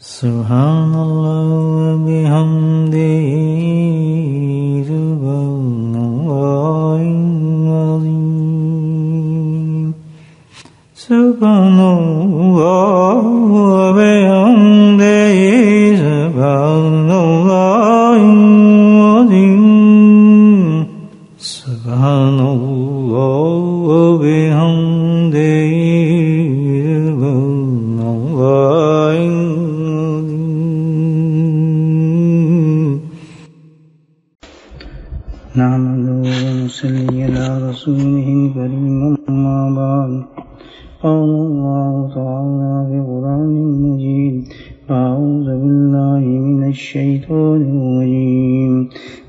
سبحان اللہ وبحمدہ سبحان اللہ العظیم سبحان اللہ وبحمدہ سبحان اللہ العظیم سبحان اللہ وبحمدہ نحمده ونصلي على رسوله الكريم أما بعد قال الله تعالى في القرآن المجيد أعوذ بالله من الشيطان الرجيم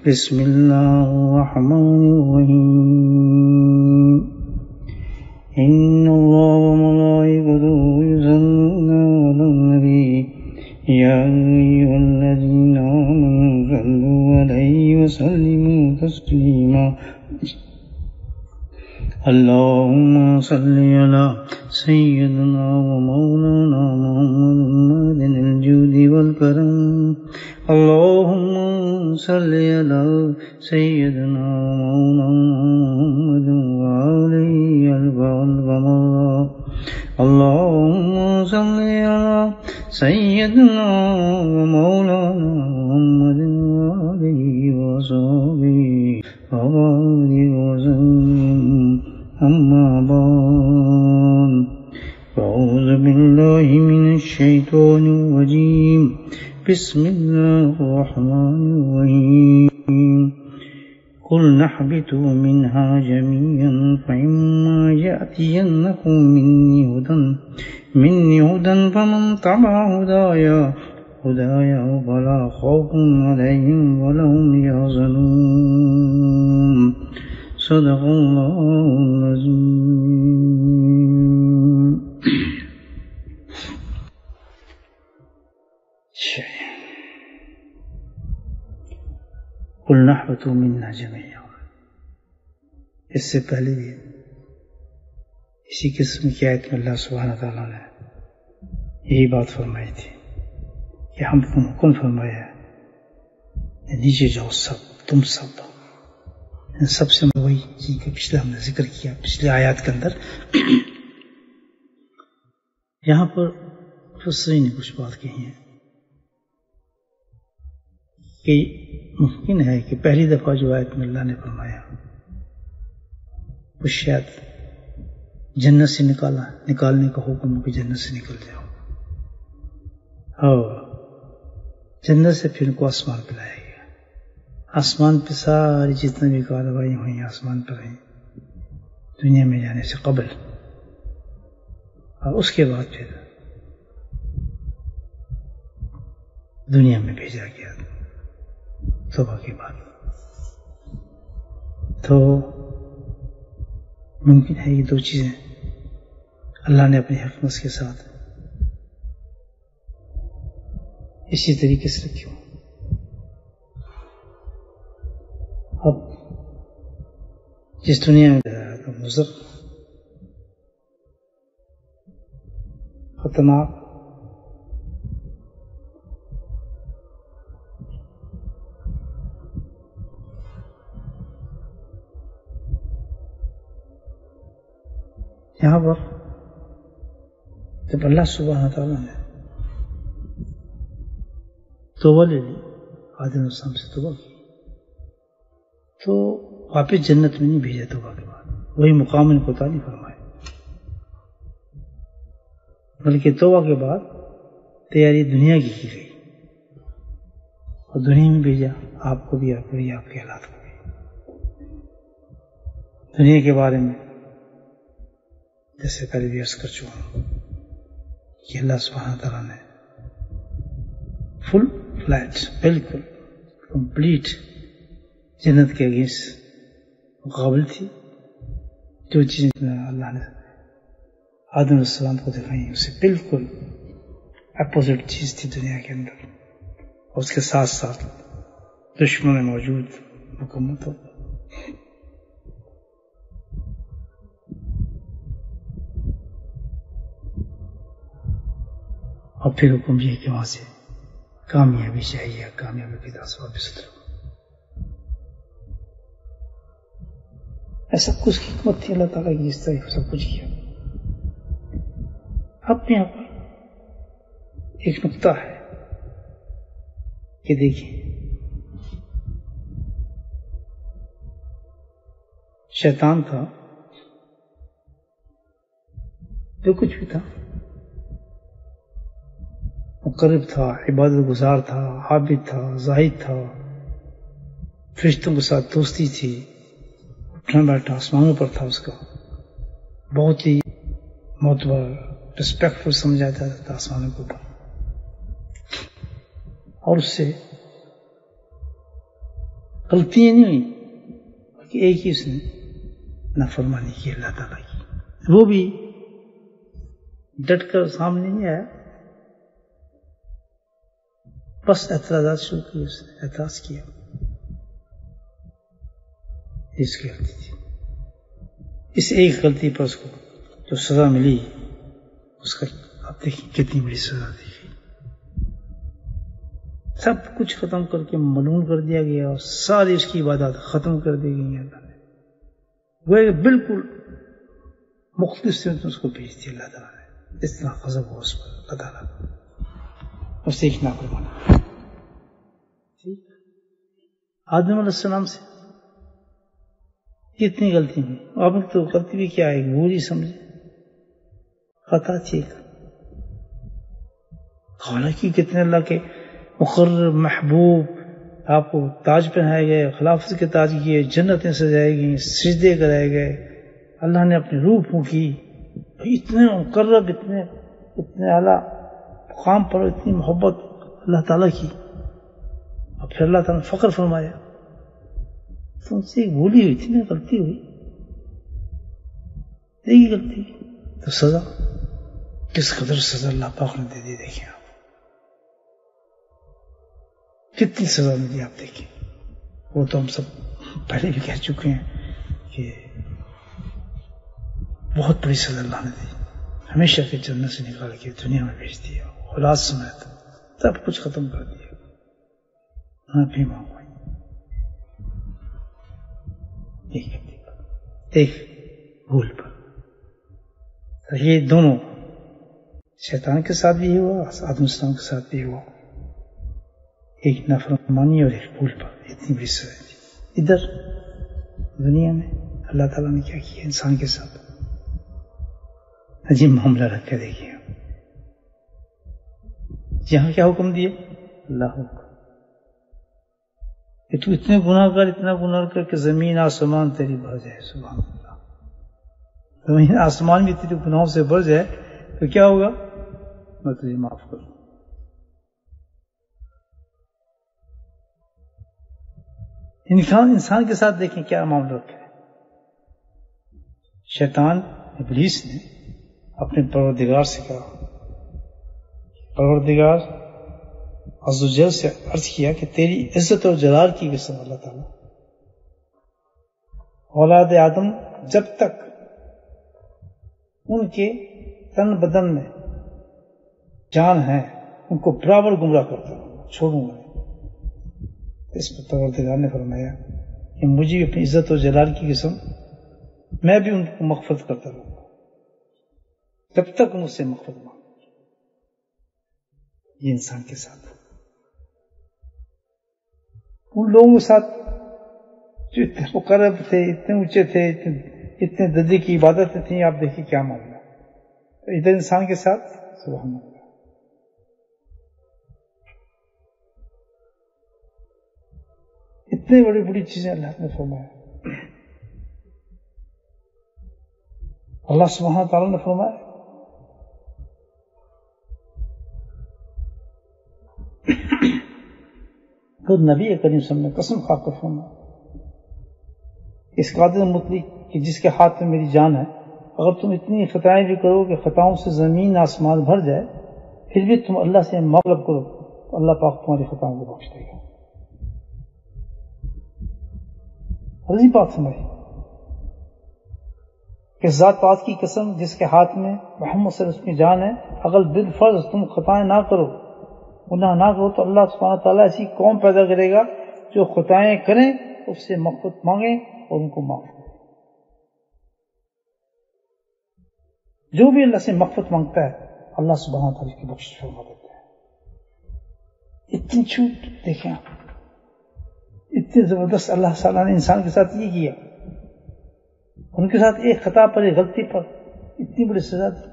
بسم الله الرحمن الرحيم إن الله وملائكته يصلون على النبي يا أيها الذين آمنوا صلوا عليه وسلموا تسليما اللهم صل على سيدنا ومولانا محمد الجود والكرم اللهم صل على سيدنا ومولانا محمد وعليه الكمال اللهم صل على سيدنا ومولانا محمد وعليه وصحبه وبارك وسلم أما بعد أعوذ بالله من الشيطان الرجيم بسم الله الرحمن الرحيم قل نحبطوا منها جميعا فإما يأتينكم مني هدى فمن تبع هدايا فلا خوف عليهم ولا هم يحزنون صدق الله العظيم. قل نحبطوا منا جميعا، اس سے پہلے بھی اسی قسم کی آیت میں اللہ سبحانہ تعالیٰ نے یہی بات فرمائی تھی کہ ہم کو حکم فرمایا ہے نیچے جاؤ سب، تم سب. ان سب سے وہی چیز کا پچھلے ہم نے ذکر کیا پچھلے آیات کے اندر. یہاں پر مفسرین نے کچھ بات کہی ہے کہ ممکن ہے کہ پہلی دفعہ جو آیت میں اللہ نے فرمایا وہ شاید جنت سے نکالنے کا حکم ہو کہ جنت سے نکل جاؤ، اور جنت سے پھر ان کو آسمان پہ لایا گیا. آسمان پہ ساری جتنے بھی کارروائی ہوئی آسمان پر ہیں دنیا میں جانے سے قبل، اور اس کے بعد پھر دنیا میں بھیجا گیا توبہ کے بعد. تو ممکن ہے یہ دو چیزیں اللہ نے اپنی حکمت کے ساتھ اسی طریقے سے رکھی ہو. اب جس دنیا میں مضر خطرناک یہاں پر جب اللہ سبحانہ تعالیٰ نے توبہ لے لی، آدم السلام سے توبہ کی، تو واپس جنت میں نہیں بھیجا. توبہ کے بعد وہی مقام ان کو عطا نہیں فرمائے، بلکہ توبہ کے بعد تیاری دنیا کی گئی اور دنیا میں بھیجا آپ کو بھی، آپ کو بھی، آپ کے حالات کو بھی. دنیا کے بارے میں جیسے پہلے بھی عرض کر چکا ہوں کہ اللہ سبحانہ تعالیٰ نے فل فلیٹ بالکل کمپلیٹ جنت کے اگینسٹ مقابل تھی. جو چیز اللہ نے آدم علیہ السلام کو دکھائی اسے بالکل اپوزٹ چیز تھی دنیا کے اندر، اور اس کے ساتھ ساتھ دشمن موجود حکومت ہو. اور پھر حکم یہ کہ وہاں سے کامیابی چاہیے، کامیابی کے داس واپس اترو. ایسا کچھ حکمت تھی اللہ تعالیٰ کی، اس طرح سب کچھ کیا. اب یہاں پر ایک نقطہ ہے کہ دیکھیں شیطان تھا، جو کچھ بھی تھا، مقرب تھا، عبادت گزار تھا، عابد تھا، زاہد تھا، فرشتوں کے ساتھ دوستی تھی، اٹھنا بیٹھا آسمانوں پر تھا، اس کا بہت ہی معتبر ریسپیکٹفل سمجھا جاتا تھا آسمانوں کے اوپر. اور اس سے غلطیاں نہیں ہوئی، بلکہ ایک ہی اس نے نافرمانی کی اللہ تعالیٰ کی. وہ بھی ڈٹ کر سامنے نہیں آیا، بس اعتراضات شروع کی، اس نے اعتراض کیا. اس کی غلطی تھی، اس ایک غلطی پر اس کو جو سزا ملی، اس کا آپ دیکھیں کتنی بڑی سزا دی گئی. سب کچھ ختم کر کے ملعون کر دیا گیا، اور ساری اس کی عبادات ختم کر دی گئی. اللہ نے وہ بالکل مختلف سے اس کو بھیج دیا اللہ تعالیٰ نے. اس طرح غضب ہوا اس پر اللہ تعالیٰ اس سے ایک نافرمانی. آدم علیہ السلام سے کتنی غلطی ہوئی، آپ نے تو غلطی بھی کیا ہے، بھول ہی سمجھے، خطا تھی. حالانکہ کتنے اللہ کے مقرر محبوب آپ کو تاج پہنائے گئے، خلافت کے تاج کیے، جنتیں سجائے گئیں، سجدے کرائے گئے، اللہ نے اپنی روح پھونکی، اتنے مقرب، اتنے اعلیٰ مقام پر اتنی محبت اللہ تعالیٰ کی، اور پھر اللہ تعالیٰ نے فخر فرمایا. تو ان سے ایک بھولی ہوئی تھی نا، غلطی ہوئی، دیکھی غلطی تو سزا، کس قدر سزا اللہ پاک نے دے دی. دیکھیں آپ کتنی سزا نے دی، آپ دیکھیں. وہ تو ہم سب پہلے بھی کہہ چکے ہیں کہ بہت بڑی سزا اللہ نے دی، ہمیشہ کے جنت سے نکال کے دنیا میں بھیج دیا، اولاد سمیت سب کچھ ختم کر دیا. معافی مانگو، ایک بھول پر. تو یہ دونوں شیطان کے ساتھ بھی ہوا، آدم السلام کے ساتھ بھی ہوا، ایک نافرمانی اور ایک بھول پر اتنی بڑی سزا دی. ادھر دنیا میں اللہ تعالیٰ نے کیا کیا انسان کے ساتھ، عجیب معاملہ رکھ کے دیکھیے. یہاں کیا حکم دیے اللہ حکم کہ تو اتنے گناہ کر، اتنا گناہ کر کہ زمین آسمان تیری بھر جائے. سبحان اللہ، زمین آسمان بھی تیرے گناہوں سے بھر جائے تو کیا ہوگا، میں تجھے معاف کروں. انسان کے ساتھ دیکھیں کیا معاملہ رکھا ہے. شیطان ابلیس نے اپنے پروردگار سے کہا، پروردگار عز و جل سے عرض کیا کہ تیری عزت اور جلال کی قسم اللہ تعالیٰ، اولاد آدم جب تک ان کے تن بدن میں جان ہے ان کو برابر گمراہ کرتا ہوں، چھوڑوں گا. اس پر پروردگار نے فرمایا کہ مجھے اپنی عزت اور جلال کی قسم میں بھی ان کو مغفرت کرتا رہوں گا جب تک مجھ سے مغفرت مانگو. یہ انسان کے ساتھ، ان لوگوں کے ساتھ جو اتنے مقرب تھے، اتنے اونچے تھے، اتنے درجے کی عبادتیں تھیں، آپ دیکھیں کیا معاملہ. ادھر انسان کے ساتھ سبحان اللہ، اتنے بڑی بڑی چیزیں اللہ نے فرمایا. اللہ سبحانہ تعالیٰ نے فرمایا خود نبی کریم صلی اللہ علیہ وسلم نے قسم کھا کر فرمایا، اس قادر مطلق کہ جس کے ہاتھ میں میری جان ہے، اگر تم اتنی خطائیں بھی کرو کہ خطاؤں سے زمین آسمان بھر جائے، پھر بھی تم اللہ سے مغلب کرو تو اللہ پاک تمہاری خطاؤں کو بخش دے گا. عظیم بات سمجھ. کہ ذات پاک کی قسم جس کے ہاتھ میں محمد صلی اللہ علیہ وسلم کی جان ہے، اگر بالفرض تم خطائیں نہ کرو، گناہ نہ کرو، تو اللہ سبحانہ تعالیٰ ایسی قوم پیدا کرے گا جو خطائیں کریں، اس سے مغفرت مانگیں اور ان کو معاف کریں۔ جو بھی اللہ سے مغفرت مانگتا ہے اللہ سبحانہ تعالیٰ کی بخشش فرما دیتا ہے۔ اتنی چھوٹ دیکھیں آپ، اتنی زبردست اللہ تعالیٰ نے انسان کے ساتھ یہ کیا، ان کے ساتھ ایک خطا پر، ایک غلطی پر اتنی بڑی سزا دی۔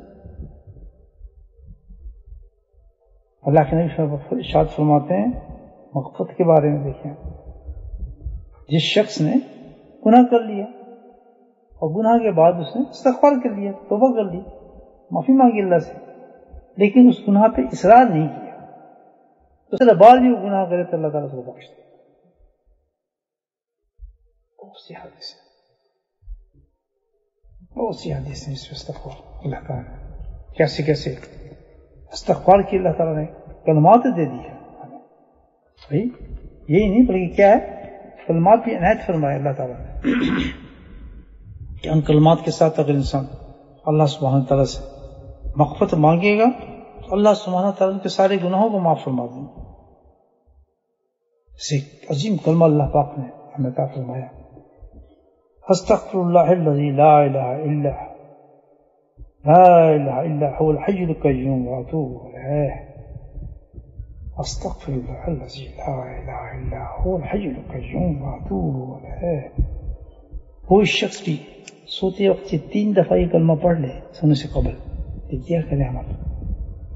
اللہ کے نبی ارشاد فرماتے ہیں مغفرت کے بارے میں، دیکھیں جس شخص نے گناہ کر لیا اور گناہ کے بعد اس نے استغفار کر لیا، توبہ کر لی، معافی مانگی اللہ سے، لیکن اس گناہ پہ اصرار نہیں کیا، تو اس بعد بھی وہ گناہ کرے تو اللہ تعالیٰ اس کو بخش دے۔ بہت سی حدیث ہیں اس پہ استغفار اللہ تعالیٰ نے کیسے کیسے استغفار کی اللہ تعالیٰ نے کلمات دے دی ہے بھائی، یہی نہیں بلکہ کیا ہے، کلمات بھی عنایت فرمائے اللہ تعالیٰ نے کہ ان کلمات کے ساتھ اگر انسان اللہ سبحانہ تعالیٰ سے مغفرت مانگے گا تو اللہ سبحانہ تعالیٰ کے سارے گناہوں کو معاف فرما دیں گے۔ اسے عظیم کلمہ اللہ پاک نے ہمیں عطا فرمایا، استغفر اللہ الذی لا الہ الا هو الحی القیوم واتوب الیہ، استغفر اللہ الذی لا الہ الا هو الحی القیوم واتوب الیہ۔ کوئی شخص بھی سوتے وقت 3 دفعہ یہ کلمہ پڑھ لے سونے سے قبل، یہ کیا کرے عمل،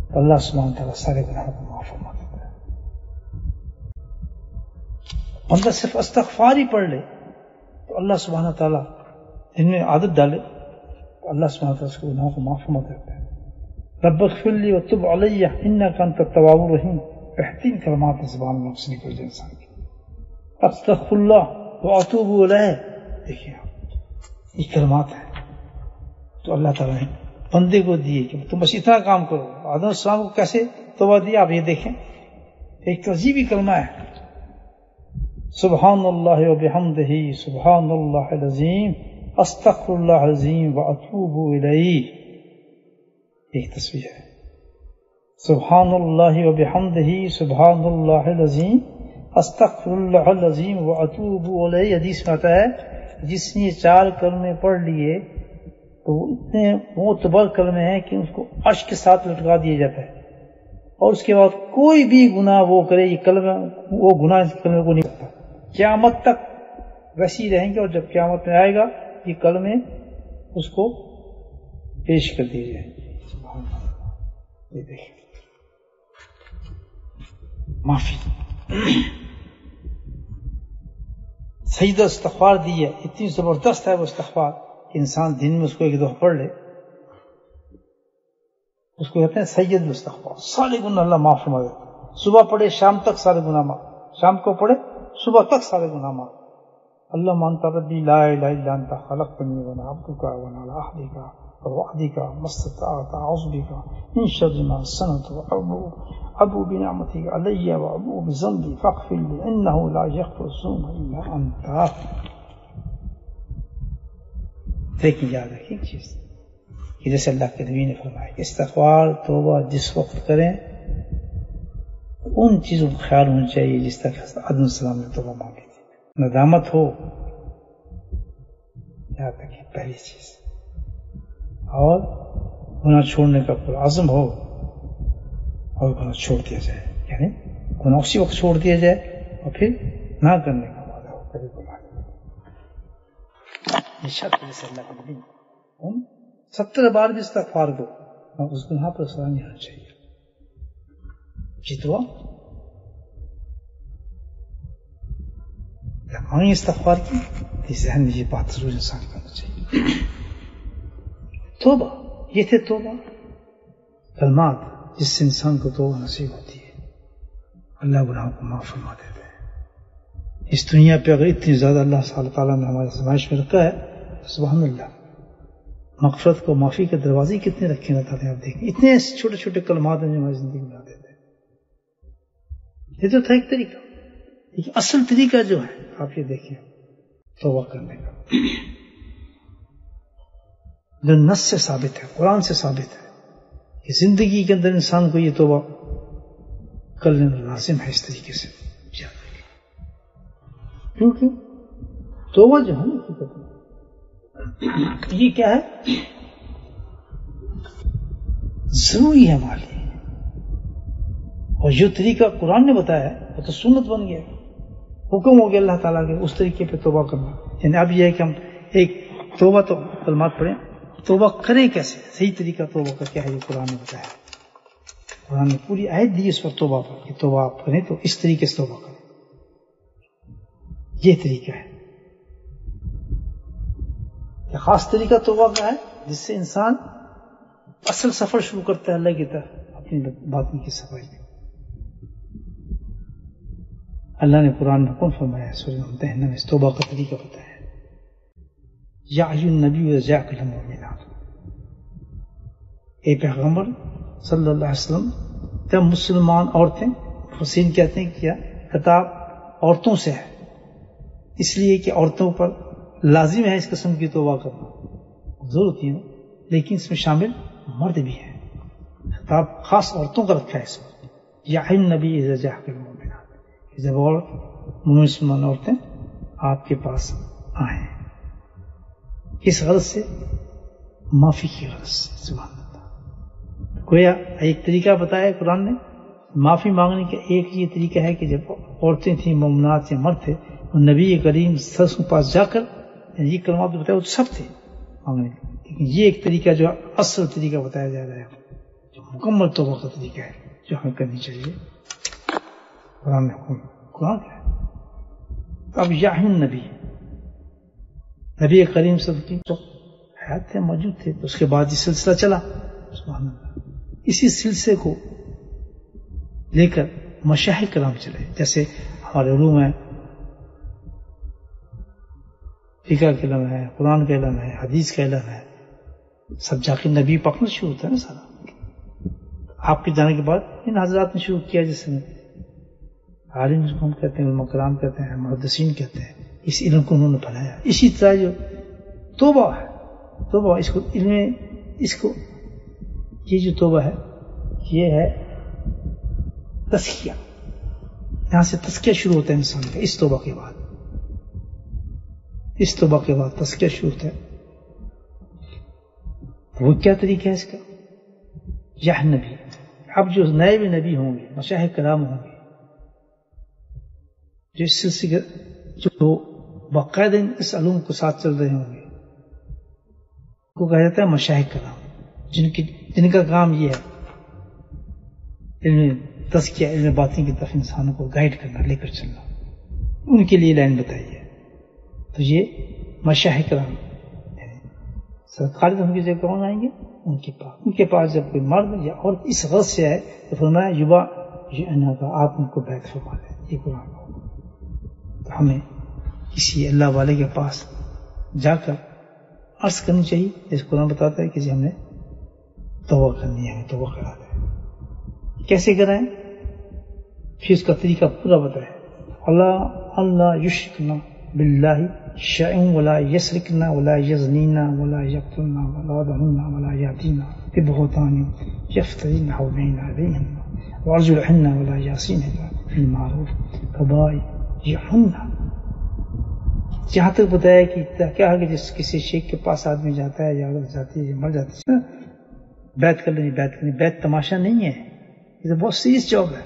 تو اللہ سبحانہ تعالیٰ سارے گناہوں کو معاف فرما دیتا ہے۔ بندہ صرف استغفار ہی پڑھ لے تو اللہ سبحانہ تعالیٰ دن میں عادت ڈالے تو اللہ سبحانہ تعالیٰ اس کو گناہوں کو معاف فرما دیتا ہے۔ رب اغفر لی وتب علی انک انت التواب الرحیم، بہترین کلمات زبان میں سے نکل جائے انسان کی، استغفر اللہ واتوب الیہ۔ دیکھیے یہ کلمات ہیں تو اللہ تعالیٰ نے بندے کو دیے کہ تم بس اتنا کام کرو۔ آدم علیہ السلام کو کیسے توبہ دیا آپ یہ دیکھیں، ایک عجیب ہی کلمہ ہے، سبحان اللہ وبحمدہ سبحان اللہ العظیم استغفر اللہ العظیم واتوب الیہ۔ ایک تصویر ہے، سبحان اللہ وبحمدہ سبحان اللہ العظیم استغفر اللہ العظیم واتوب الیہ۔ حدیث میں آتا ہے جس نے 4 کلمے پڑھ لیے تو اتنے معتبر کلمے ہیں کہ اس کو عرش کے ساتھ لٹکا دیا جاتا ہے، اور اس کے بعد کوئی بھی گناہ وہ کرے یہ کلمہ، وہ گناہ اس کلمے کو نہیں کرتا، قیامت تک ویسے ہی رہیں گے، اور جب قیامت میں آئے گا یہ کلمے اس کو پیش کر دیے جائیں گے۔ یہ دیکھیں معافی، سجدہ استغفار دی ہے، اتنی زبردست ہے وہ استغفار کہ انسان دن میں اس کو 1 دفعہ پڑھ لے، اس کو کہتے ہیں سید الاستغفار، سارے گناہ اللہ معاف فرما دیتا ہے۔ صبح پڑھے شام تک سارے گناہ معاف، شام کو پڑھے صبح تک سارے گناہ معاف۔ اللہم انت ربی لا الہ الا انت خلقتنی وانا عبدک وانا علی عہدک ووعدک ما استطعت اعوذ بک من شر ما صنعت وابوء بنعمتک علی وابوء بذنبی فاغفر لی انہ لا یغفر الذنوب الا انت۔ لیکن یاد رکھیں ایک چیز کہ جیسے اللہ کے نبی نے فرمایا کہ استغفار توبہ جس وقت کریں ان چیزوں کا خیال ہونا چاہیے جس طرح آدم علیہ السلام نے توبہ مانگی تھی، ندامت ہو، یاد رکھیں پہلی چیز، اور گناہ چھوڑنے کا پورا عزم ہو اور گناہ چھوڑ دیا جائے، یعنی گناہ اسی وقت چھوڑ دیا جائے اور پھر نہ کرنے کا وعدہ ہو، کبھی گناہ یہ شرط جیسے اللہ کے نبی 70 بار بھی استغفار کو اور اس گناہ پر اصرار نہیں ہونا چاہیے۔ یہ دعا جب مانگیں استغفار کی تو ذہن میں یہ بات ضرور انسان کرنا چاہیے۔ توبہ، یہ تھے توبہ کلمات جس سے انسان کو توبہ نصیب ہوتی ہے، اللہ گناہوں کو معاف فرما دیتے ہیں۔ اس دنیا پہ اگر اتنی زیادہ اللہ تعالیٰ نے ہمارے آزمائش میں رکھا ہے تو سبحان اللہ، مغفرت کو معافی کے دروازے کتنے رکھے اللہ تعالیٰ، آپ دیکھیں اتنے چھوٹے چھوٹے کلمات ہیں جو ہماری زندگی میں آ دیتے ہیں۔ یہ تو تھا ایک طریقہ، لیکن اصل طریقہ جو ہے آپ یہ دیکھیں توبہ کرنے کا۔ جو نص سے ثابت ہے، قرآن سے ثابت ہے کہ زندگی کے اندر انسان کو یہ توبہ کر لینا لازم ہے اس طریقے سے. کیونکہ توبہ جو ہے نا یہ کیا ہے، ضروری ہے ہمارے لیے. اور جو طریقہ قرآن نے بتایا ہے وہ تو سنت بن گیا، حکم ہو گیا اللہ تعالیٰ کے اس طریقے پہ توبہ کرنا. یعنی اب یہ ہے کہ ہم ایک توبہ تو کلمات پڑھیں، توبہ کریں کیسے، صحیح طریقہ توبہ کا کیا ہے یہ قرآن نے بتایا. قرآن نے پوری آیت دی اس پر توبہ پر کہ توبہ آپ کریں تو اس طریقے سے توبہ کریں. یہ طریقہ ہے. یہ خاص طریقہ توبہ کا ہے جس سے انسان اصل سفر شروع کرتا ہے اللہ کی طرف اپنی باطن کی صفائی. اللہ نے قرآن میں کون فرمایا سورہ ممتحنہ میں اس توبہ کا طریقہ بتایا ہے. یا ایھا النبی اذا جاءک المؤمنات، اے پیغمبر صلی اللہ علیہ وسلم، جب مسلمان عورتیں، مفسرین کہتے ہیں کیا خطاب عورتوں سے ہے اس لیے کہ عورتوں پر لازم ہے اس قسم کی توبہ کرنا، ضرور ہوتی ہے، لیکن اس میں شامل مرد بھی ہیں. خطاب خاص عورتوں کا رکھا ہے اس میں. یا ایھا النبی اذا جاءک المؤمنات، جب اور مسلمان عورتیں آپ کے پاس آئیں، کس غرض سے؟ معافی کی غرض سے. سبحان اللہ. گویا ایک طریقہ بتایا قرآن نے معافی مانگنے کا. ایک یہ طریقہ ہے کہ جب عورتیں تھیں، مومنات یا مرد تھے، اور نبی کریم صلی اللہ علیہ وسلم کے پاس جا کر یہ کلمات بتایا وہ تو سب تھے مانگنے کا، لیکن یہ ایک طریقہ جو اصل طریقہ بتایا جا رہا ہے جو مکمل توبہ کا طریقہ ہے جو ہمیں کرنی چاہیے. قرآن نے حکم، قرآن کیا ہے. اب یا ایھا النبی، نبی کریم صلی اللہ علیہ وسلم تو حیات تھے، موجود تھے، تو اس کے بعد یہ سلسلہ چلا. سبحان اللہ. اسی سلسلے کو لے کر مشائخ کرام چلے. جیسے ہمارے علوم ہے، فقہ کا علم ہے، قرآن کا علم ہے، حدیث کا علم ہے، سب جا کے نبی پاک میں شروع ہوتا ہے نا سارا. آپ کے جانے کے بعد ان حضرات نے شروع کیا، جس میں عالم جس کو ہم کہتے ہیں، علماء کرام کہتے ہیں، محدثین کہتے ہیں، اس علم کو انہوں نے پھیلایا. اسی طرح جو توبہ ہے، توبہ اس کو علم، اس کو یہ جو توبہ ہے یہ ہے تزکیہ. یہاں سے تزکیہ شروع ہوتا ہے انسان کا. اس توبہ کے بعد، اس توبہ کے بعد تزکیہ شروع ہوتا ہے. وہ کیا طریقہ ہے اس کا؟ یا نبی. اب جو نئے بھی نبی ہوں گے، مشائخ کرام ہوں گے، جو اس سلسلے جو باقاعدہ اس علوم کے ساتھ چل رہے ہوں گے، کو کہا جاتا ہے مشائخ کرام، جن کا کام یہ ہے علم تزکیہ، علم باطن کی طرف انسانوں کو گائیڈ کرنا، لے کر چلنا. ان کے لیے لائن بتائی ہے. تو یہ مشائخ کرام خالد ہم کی جگہ کون آئیں گے؟ ان کے پاس جب کوئی مرد یا عورت اس غرض سے آئے تو فرمایا یبا یہ کا آپ ان کو بیعت فرما دیں. یہ قرآن. تو ہمیں کسی اللہ والے کے پاس جا کر عرض کرنی چاہیے، جیسے قرآن بتاتا ہے کہ جی ہم نے توبہ کرنی ہے، ہمیں توبہ کرا دیں. کیسے کرائیں؟ پھر اس کا طریقہ پورا بتایا. اللہ یشرکنا باللہ شیئا ولا یسرکنا ولا یزنینا ولا یقتلنا ولا یضربن ولا یأتینا ببہتان یفترینہ بین ایدیہن وارجلہن ولا یعصینہ بالمعروف فبایعہن. جہاں تک بتایا کہ کیا ہے کہ جس کسی شیخ کے پاس آدمی جاتا ہے یا عورت جاتی ہے یا مر جاتی ہے، بیعت کر لینی. بیعت کرنی، بیعت تماشا نہیں ہے، یہ تو بہت سیریس جاب ہے.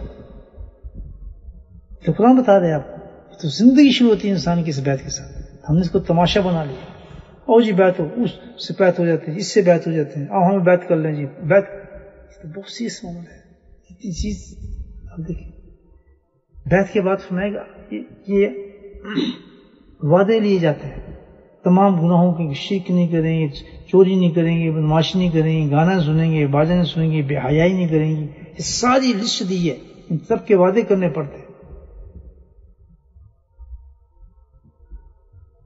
تو قرآن بتا رہے آپ تو زندگی شروع ہوتی ہے انسان کی اس بیعت کے ساتھ. ہم نے اس کو تماشا بنا لیا. اور جی بیعت ہو، اس سے بیعت ہو جاتی ہے، اس سے بیعت ہو جاتے ہیں، اور ہمیں بیعت کر لیں جی بیعت. تو بہت سیریس معاملہ ہے. اتنی چیز آپ دیکھیں. بیعت کے بعد فرمائے گا یہ وعدے لیے جاتے ہیں تمام گناہوں کے، شرک نہیں کریں گے، چوری نہیں کریں گے، بدماشی نہیں کریں گے، گانا سنیں گے، باجانے سنیں گے، بے حیائی نہیں کریں گے. یہ ساری لسٹ دی ہے. ان سب کے وعدے کرنے پڑتے ہیں.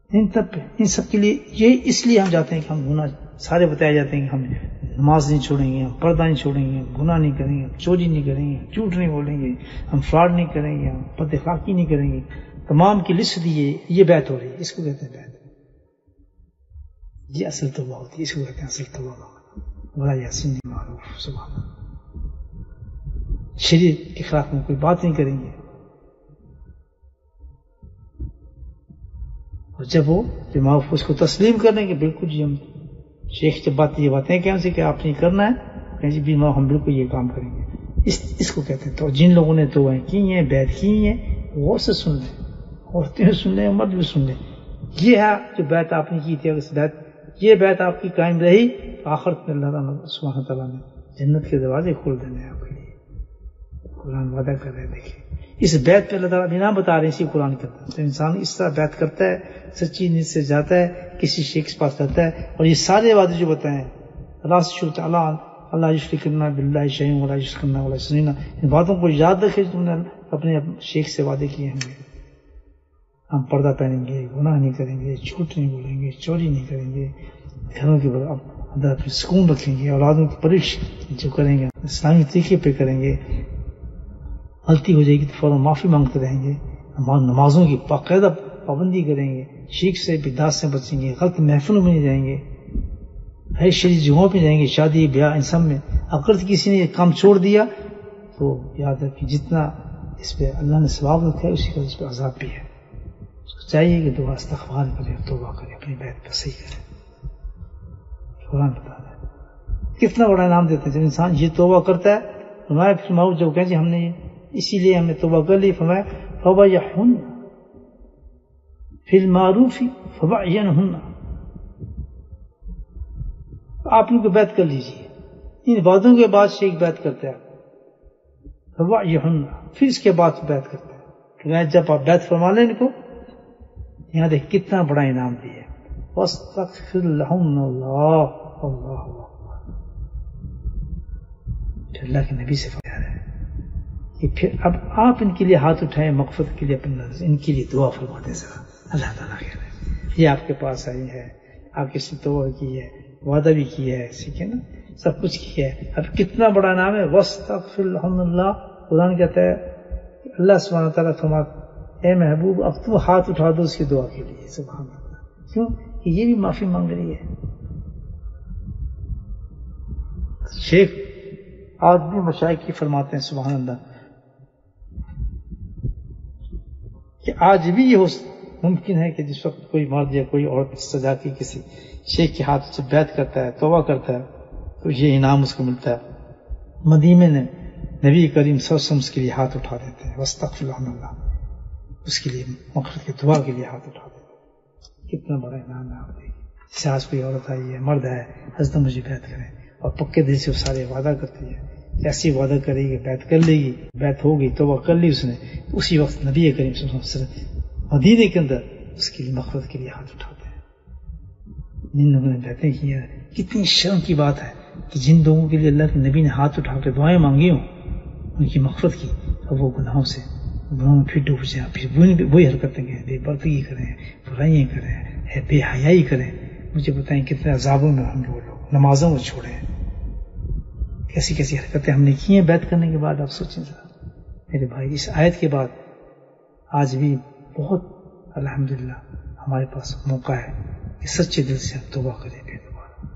ان سب کے لیے یہ اس لیے ہم جاتے ہیں کہ ہم گناہ سارے بتائے جاتے ہیں کہ ہم نماز نہیں چھوڑیں گے، ہم پردہ نہیں چھوڑیں گے، ہم گناہ نہیں کریں گے، ہم چوری نہیں کریں گے، ہم جھوٹ نہیں بولیں گے، ہم فراڈ نہیں کریں گے، ہم بد اخلاقی نہیں کریں گے. تمام کی لسٹ دی ہے. یہ بیعت ہو رہی ہے، اس کو کہتے ہیں بیعت. یہ اصل توبہ ہوتی ہے، اس کو کہتے ہیں اصل توبہ مانگنا، بڑا یاسین معروف سبحان اللہ۔ شریعت کے خلاف میں کوئی بات نہیں کریں گے، اور جب وہ معاف اس کو تسلیم کریں گے، بالکل جی ہم شیخ جب یہ باتیں کہ ہم سے کہ آپ نے کرنا ہے، کہ جی بھی ہم بالکل یہ کام کریں گے، اس کو کہتے ہیں۔ تو جن لوگوں نے توبہ کی ہیں، بیعت کی ہیں، وہ سے سن لیں، عورتیں سن لیں، مرد بھی سن لیں۔ یہ ہے جو بیعت آپ نے کی تھی، اگر اس بیعت یہ بیعت آپ کی قائم رہی، آخرت میں اللہ تعالیٰ سبحانہ تعالیٰ نے جنت کے دروازے کھول دینے ہیں آپ کے لیے۔ قرآن وعدہ کر رہے ہیں، دیکھیں اس بیعت پہ اللہ تعالیٰ انعام بتا رہے ہیں، اسی قرآن کے اندر۔ تو انسان اس طرح بیعت کرتا ہے، سچی نیت سے جاتا ہے، کسی شیخ کے پاس جاتا ہے، اور یہ سارے وعدے جو بتائے ہیں اللہ سے شروع اللہ یشرکنا باللہ شیئا ولا یشرکنا ولا یسرکنا، ان باتوں کو یاد رکھے تم نے اپنے شیخ سے وعدے کیے ہیں۔ ہم پردہ پہنیں گے، گناہ نہیں کریں گے، جھوٹ نہیں بولیں گے، چوری نہیں کریں گے، گھروں کے اندر اپنے سکون رکھیں گے، اولادوں کی پرورش جو کریں گے اسلامی طریقے پہ کریں گے، غلطی ہو جائے گی تو فوراً معافی مانگتے رہیں گے، نمازوں کی باقاعدہ پابندی کریں گے، شرک سے بدعت سے بچیں گے، غلط محفلوں میں نہیں جائیں گے، ہے شریف جگہوں پہ جائیں گے، شادی بیاہ ان سب میں۔ اگر کسی نے یہ کام چھوڑ دیا تو یاد ہے کہ جتنا اس پہ اللہ نے ثواب رکھا ہے اسی کا اس پہ عذاب بھی ہے۔ اس کو چاہیے کہ دعا استغفار کرے، توبہ کرے، اپنی بیعت پہ صحیح کرے۔ قرآن بتا رہا ہے کتنا بڑا انعام دیتے ہیں جب انسان یہ توبہ کرتا ہے۔ فرمایا جب کہیں جی ہم نے اسی لیے ہم نے توبہ کر لی، فرمایا فَبَيَّحُنَّ فِي الْمَعْرُوفِ فَبَعْيَنْهُنَّ، آپ ان کو بیعت کر لیجیے۔ ان باتوں کے بعد شیخ بیعت کرتا ہے، فَبَعْيَنْهُنَّ، پھر اس کے بعد بیعت کرتا ہے۔ جب آپ بیعت فرما لیں ان کو، یہاں دیکھ کتنا بڑا انعام دیا ہے، وَاسْتَغْفِرْ لَهُنَّ اللَّهُ اللَّهُ أَكْبَرُ۔ اللہ کے نبی سے فرمایا ہے کہ پھر اب آپ ان کے لیے ہاتھ اٹھائیں، مغفرت کے لیے اپنے نظر ان کے لیے دعا فرماتے ہیں۔ ذرا اللہ تعالیٰ کہہ رہے ہیں یہ آپ کے پاس آئی ہے، آپ کے سے توبہ کی ہے، وعدہ بھی کیا ہے، سیکھے نا، سب کچھ کیا ہے، اب کتنا بڑا نام ہے وَاسْتَغْفِرْ لَهُنَّ اللَّهُ۔ قرآن کہتا ہے کہ اللہ سبحانہ تعالیٰ فرماتا اے محبوب اب تم ہاتھ اٹھا دو اس کی دعا کے لیے، سبحان اللہ، کیوں کہ یہ بھی معافی مانگ رہی ہے۔ شیخ آج بھی مشائخ کی فرماتے ہیں سبحان اللہ کہ آج بھی یہ ممکن ہے کہ جس وقت کوئی مرد یا کوئی عورت سجا کے کسی شیخ کے ہاتھ سے بیعت کرتا ہے، توبہ کرتا ہے، تو یہ انعام اس کو ملتا ہے۔ مدینے نے نبی کریم صلی اللہ علیہ وسلم اس کے لیے ہاتھ اٹھا دیتے ہیں، وَاسْتَغْفِرْ لَهُنَّ اللَّهُ، اس کے لیے مغفرت کی دعا کے لیے ہاتھ اٹھا دیتے ہیں۔ کتنا بڑا انعام ہے آپ دیکھیں۔ جیسے آج کوئی عورت آئی ہے، مرد ہے، حضرت مجھے بیعت کریں، اور پکے دل سے وہ سارے وعدہ کرتی ہے، ایسی وعدہ کرے گی بیعت کر لے گی، بیعت ہوگی، توبہ کر لی اس نے، اسی وقت نبی کریم صلی اللہ علیہ وسلم مدینے کے اندر اس کے لیے مغفرت کے لیے ہاتھ اٹھاتے ہیں۔ جن لوگوں نے بیعتیں کی ہیں، کتنی شرم کی بات ہے کہ جن لوگوں کے لیے اللہ کے نبی نے ہاتھ اٹھا کے دعائیں مانگی ہوں، ان کی مغفرت کی، اور وہ گناہوں میں پھر ڈوب جائیں، پھر وہی حرکتیں کریں، بے پردگی کریں، برائیاں کریں، بے حیائی کریں۔ مجھے بتائیں کتنے عذابوں میں ہم لوگ نمازوں کو چھوڑے ہیں، کیسی کیسی حرکتیں ہم نے کی ہیں بیعت کرنے کے بعد۔ آپ سوچیں ذرا میرے بھائی، اس آیت کے بعد آج بھی بہت الحمدللہ ہمارے پاس موقع ہے کہ سچے دل سے ہم توبہ کریں، پھر دوبارہ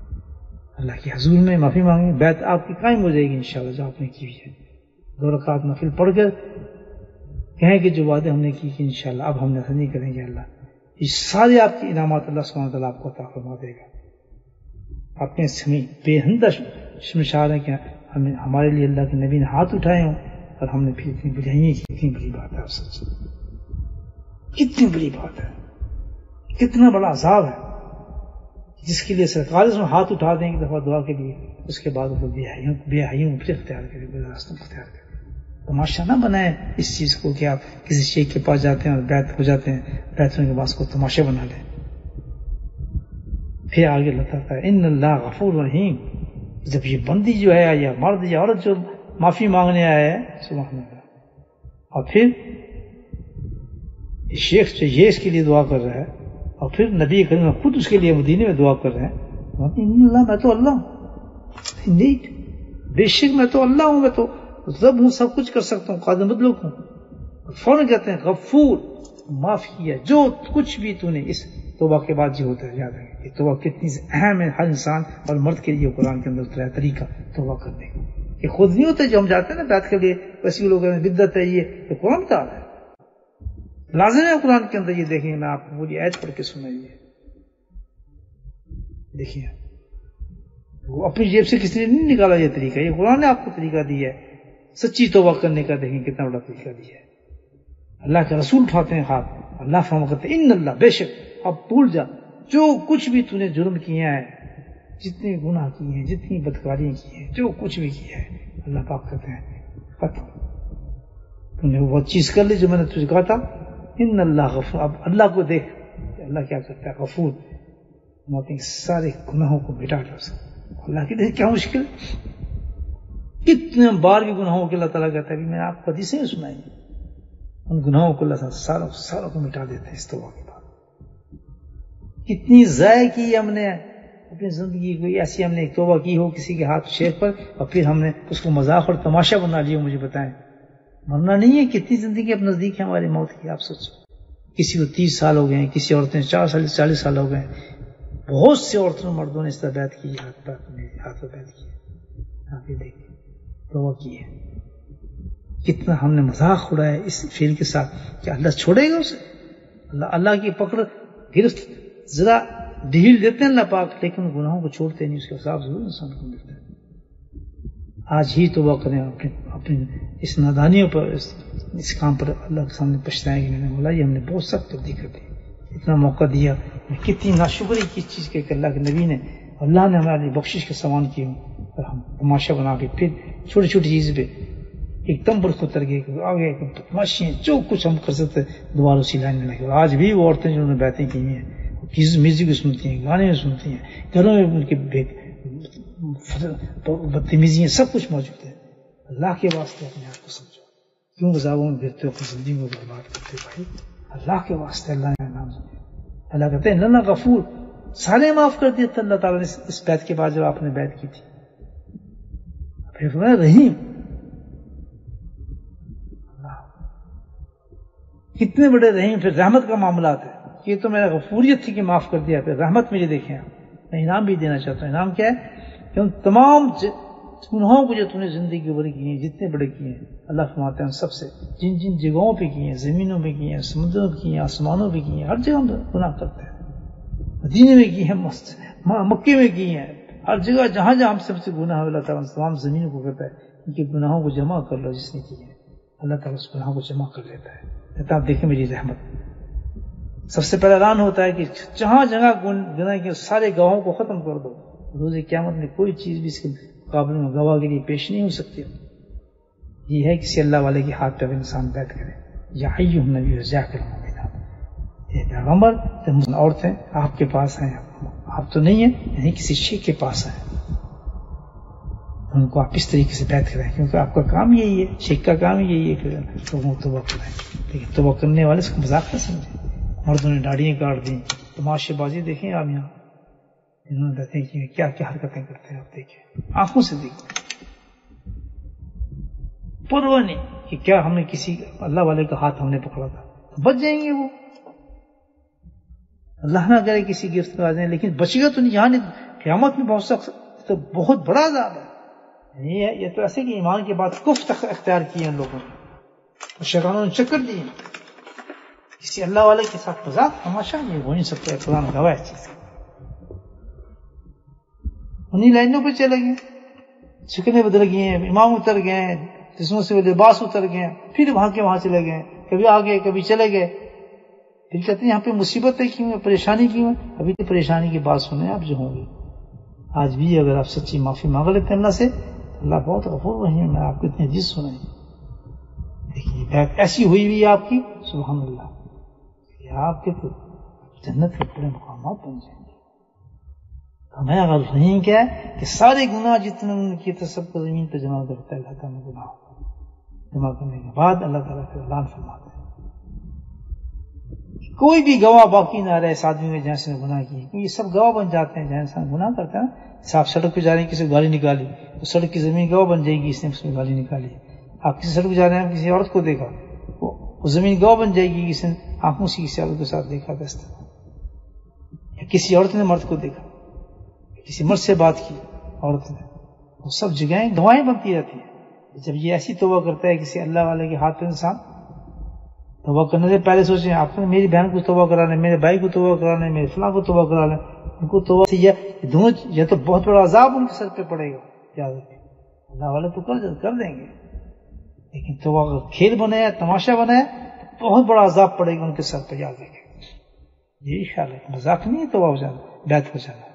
اللہ کی حضور میں معافی مانگیں، بیعت آپ کی قائم ہو جائے گی انشاءاللہ جو آپ نے کی ہے۔ 2 رکعت نفل پڑھ کر کہیں کہ جو وعدے ہم نے کی کہ انشاءاللہ اب ہم ایسا نہیں کریں گے، اللہ یہ سارے آپ کے انعامات اللہ سبحانہ وتعالیٰ آپ کو عطا فرما دے گا۔ اپنے سمیع بے ہندہ شمشار ہے کہ ہمارے لیے اللہ کے نبی نے ہاتھ اٹھائے ہوں اور ہم نے پھر اتنی بریائیاں کی، کتنی بڑی بات ہے۔ آپ سچ کتنی بڑی بات ہے، کتنا بڑا عذاب ہے جس کے لیے سرکار اس میں ہاتھ اٹھا دیں ایک دفعہ دعا کے لیے، اس کے بعد وہ بے حیوں پھر اختیار کرے، بے راستوں اختیار کرے۔ تماشا نہ بنائیں اس چیز کو کہ آپ کسی شیخ کے پاس جاتے ہیں اور بیعت ہو جاتے ہیں، بیعت ہونے کے بعد اس کو تماشا بنا لیں۔ پھر آگے لگتا ہے ان اللہ غفور رحیم، جب یہ بندی جو ہے یا مرد یا عورت جو معافی مانگنے آیا ہے سبحان اللہ، اور پھر شیخ جو یہ اس کے لیے دعا کر رہا ہے، اور پھر نبی کریم خود اس کے لیے مدینے میں دعا کر رہے ہیں، ان اللہ میں تو اللہ ہوں، بے شک میں تو اللہ ہوں، میں تو رب ہوں، سب کچھ کر سکتا ہوں، قادر مطلق ہوں۔ فوراً کہتے ہیں غفور، معاف کیا جو کچھ بھی تو نے اس توبہ کے بعد یہ ہوتا ہے، یاد رکھیں کہ توبہ کتنی اہم ہے ہر انسان اور مرد کے لیے قرآن کے اندر اترا ہے طریقہ توبہ کرنے کا. یہ خود نہیں ہوتا جو ہم جاتے ہیں نا بیعت کے لیے، ویسے لوگ بدعت ہے یہ قرآن بتا رہا ہے. لازم ہے قرآن کے اندر یہ دیکھیں، میں آپ کو پوری آیت پڑھ کے سنائیے. دیکھیے وہ اپنی جیب سے کسی نے نہیں نکالا یہ طریقہ، یہ قرآن نے آپ کو طریقہ دیا ہے سچی توبہ کرنے کا. دیکھیں کتنا بڑا طریقہ دیا ہے. اللہ کے رسول اٹھاتے ہیں ہاتھ، اللہ فرما کرتے ہیں ان اللہ، بے شک اب بھول جا جو کچھ بھی تو نے جرم کیا ہے، جتنے گناہ کیے ہیں، جتنی بدکاریاں کی ہیں، جو کچھ بھی کیا ہے، اللہ پاک کہتے ہیں ختم. تو نے وہ چیز کر لی جو میں نے تجھے کہا تھا. ان اللہ غفور، اب اللہ کو دیکھ اللہ کیا کرتا ہے، غفور، اپنے سارے گناہوں کو مٹا دو. اللہ کی دیکھ کیا مشکل، کتنے بار کے گناہوں کے اللہ تعالیٰ کہتا ہے کہ میں نے آپ کو حدیثیں سنائی، ان گناہوں کو اللہ تعالیٰ ساروں کو مٹا دیتے ہیں اس توبہ کے بعد. کتنی ضائع کی ہم نے اپنی زندگی کو، ایسی ہم نے ایک توبہ کی ہو کسی کے ہاتھ شیخ پر اور پھر ہم نے اس کو مذاق اور تماشا بنا لیا. مجھے بتائیں مرنا نہیں ہے، کتنی زندگی اب نزدیک ہے ہماری موت کی. آپ سوچیں کسی کو 30 سال ہو گئے ہیں، کسی عورتیں 40 سال ہو گئے ہیں. بہت سے عورتوں مردوں نے اس طرح بیعت کی، ہاتھ پر بیعت کی. آپ یہ دیکھیں توبہ کی ہے. کتنا ہم نے مذاق اڑایا اس فعل کے ساتھ. کیا اللہ چھوڑے گا اسے؟ اللہ کی پکڑ گرفت ذرا ڈھیل دیتے ہیں اللہ پاک، لیکن گناہوں کو چھوڑتے نہیں. اس کے حساب ضرور انسان کو ملتا ہے. آج ہی توبہ کریں اپنی اس نادانیوں پر، اس کام پر اللہ کے سامنے پچھتائیں کہ میں نے بولا یہ ہم نے بہت سخت غلطی کر دی، اتنا موقع دیا. کتنی ناشکری کی چیز کہ اللہ کے نبی نے، اللہ نے ہمارے لیے بخشش کا سامان کیا اور ہم تماشا بنا کے پھر چھوٹی چھوٹی چیز پہ ایک دم پر اتر گئے، آگے تماشیاں جو کچھ ہم کر سکتے دوبارہ اسی لائن میں لگے. آج بھی وہ عورتیں جنہوں نے بیعتیں کی ہیں میوزک سنتی ہیں، گانے سنتی ہیں، گھروں میں ان کے بدتمیزیاں سب کچھ موجود ہے. اللہ کے واسطے اپنے آپ کو سمجھو، کیوں عذابوں میں گرتے ہو، اپنی زندگی کو برباد کرتے بھائی. اللہ کے واسطے اللہ نے نام سنا. اللہ کہتے ہیں اللہ غفور، سارے معاف کر دیے تھے اللہ تعالیٰ نے اس بیعت کے بعد جب آپ نے بیعت کی تھی. پھر فرمایا رحیم، کتنے بڑے رحیم. پھر رحمت کا معاملات ہے. یہ تو میرا غفوریت تھی کہ معاف کر دیا، پھر رحمت مجھے دیکھیں آپ. میں انعام بھی دینا چاہتا ہوں. انعام کیا ہے کہ ان تمام گناہوں کو جو تم نے زندگی کے بڑے کیے ہیں، جتنے بڑے کیے ہیں، اللہ فرماتے ہیں ان سب سے جن جن جگہوں پہ کیے ہیں، زمینوں پہ کیے ہیں، سمندروں پہ کیے ہیں، آسمانوں پہ کیے ہیں، ہر جگہ ہم گناہ کرتے ہیں. مدینے میں کی ہیں، مکے میں کی ہیں، ہر جگہ جہاں جہاں ہم سب سے گناہ ہے اللہ تعالیٰ تمام زمینوں کو کہتا ہے ان کے گناہوں کو جمع کر لو جس نے کی ہے. اللہ تعالیٰ اس گناہوں کو جمع کر لیتا ہے. کہتا آپ دیکھیں میری رحمت. سب سے پہلا اعلان ہوتا ہے کہ جہاں جگہ گناہ کے سارے گواہوں کو ختم کر دو. روز قیامت میں کوئی چیز بھی اس کے مقابلے میں گواہ کے لیے پیش نہیں ہو سکتی. یہ ہے کسی اللہ والے کے ہاتھ پہ انسان بیٹھ کرے. یا ایھا النبی وجاہد المؤمنات، یہ پیغمبر عورتیں آپ کے پاس ہیں، آپ تو نہیں ہیں، یعنی کسی شیخ کے پاس ہیں، ان کو آپ اس طریقے سے بیعت کریں کیونکہ آپ کا کام یہی ہے، شیخ کا کام یہی ہے کہ لوگوں کو توبہ کریں. لیکن توبہ کرنے والے اس کو مذاق نہ سمجھیں. مردوں نے داڑیاں کاٹ دیں، تماشے بازی دیکھیں آپ یہاں انہوں نے کہتے ہیں کہ کیا کیا حرکتیں کرتے ہیں. آپ دیکھیں آنکھوں سے دیکھیں، پرواہ نہیں کہ کیا ہم نے کسی اللہ والے کا ہاتھ ہم نے پکڑا تھا تو بچ جائیں گے. وہ اللہ نہ کرے کسی گرفت میں آ جائیں، لیکن بچے گا تو نہیں. یہاں قیامت میں بہت سخت، تو بہت بڑا عذاب ہے. یہ تو ایسے کہ ایمان کے بعد کفر اختیار کیے ہیں لوگوں نے، اور شیطانوں نے چکر دیے. کسی اللہ والے کے ساتھ مذاق تماشا نہیں ہو نہیں سکتا. قرآن گواہ ہے چیز. انہیں لائنوں پہ چلے گئے، شکلیں بدل گئی ہیں، امام اتر گئے ہیں، جسموں سے لباس اتر گئے ہیں، پھر وہاں کے وہاں چلے گئے، کبھی آگے کبھی چلے گئے. پھر کہتے ہیں یہاں پہ مصیبتیں کیوں ہیں، پریشانی کیوں ہے. ابھی تو پریشانی کی بات سنیں آپ جو ہوں گی. آج بھی اگر آپ سچی معافی مانگ لیتے ہیں اللہ سے، اللہ بہت غفور رحیم ہے. میں آپ کو اتنی حدیث سنائیں. دیکھیے بیعت ایسی ہوئی ہوئی آپ کی، سبحان اللہ، یہ آپ کے تو جنت کے بڑے مقامات بن جائیں گے. ہمیں اگر رحیم کیا ہے کہ سارے گناہ جتنے انہوں نے کیے تھے سب کو زمین پہ جمع کرتا ہے. اللہ تعالیٰ گناہ جمع کرنے کے بعد اللہ تعالیٰ پھر اعلان فرماتے ہیں کوئی بھی گواہ باقی نہ رہے اس آدمی میں جہاں سے گناہ کیے. کیونکہ یہ سب گواہ بن جاتے ہیں جہاں انسان گناہ کرتا ہے نا. آپ سڑک پہ جا رہے ہیں، کسی کو گالی نکالی تو سڑک کی زمین گواہ بن جائے گی اس نے اس میں گالی نکالی. آپ کسی سڑک جا رہے ہیں، کسی عورت کو دیکھا، وہ زمین گواہ بن جائے گی اس نے آنکھوں سے کسی عورت کے ساتھ دیکھا. کسی عورت نے مرد کو دیکھا، کسی مرد سے بات کی عورت نے، وہ سب جگہیں دعائیں بنتی رہتی ہیں. جب یہ ایسی توبہ کرتا ہے کسی اللہ والے کے ہاتھ پہ انسان، توبہ کرنے سے پہلے سوچیں آپ نے میری بہن کو توبہ کرانا ہے، میرے بھائی کو توبہ کرانا ہے، میرے فلاں کو توبہ کرانا ہے، ان کو توبہ سے یہ تو بہت بڑا عذاب ان کے سر پہ پڑے گا. یاد رکھیں اللہ والے تو کر دیں گے، لیکن توبہ کا کھیل بنے تماشا بنے تو بہت بڑا عذاب پڑے گا ان کے سر پہ. یاد رکھیں یہی خیال ہے، مذاق نہیں ہے توبہ ہو جانا، بیعت ہو جانا.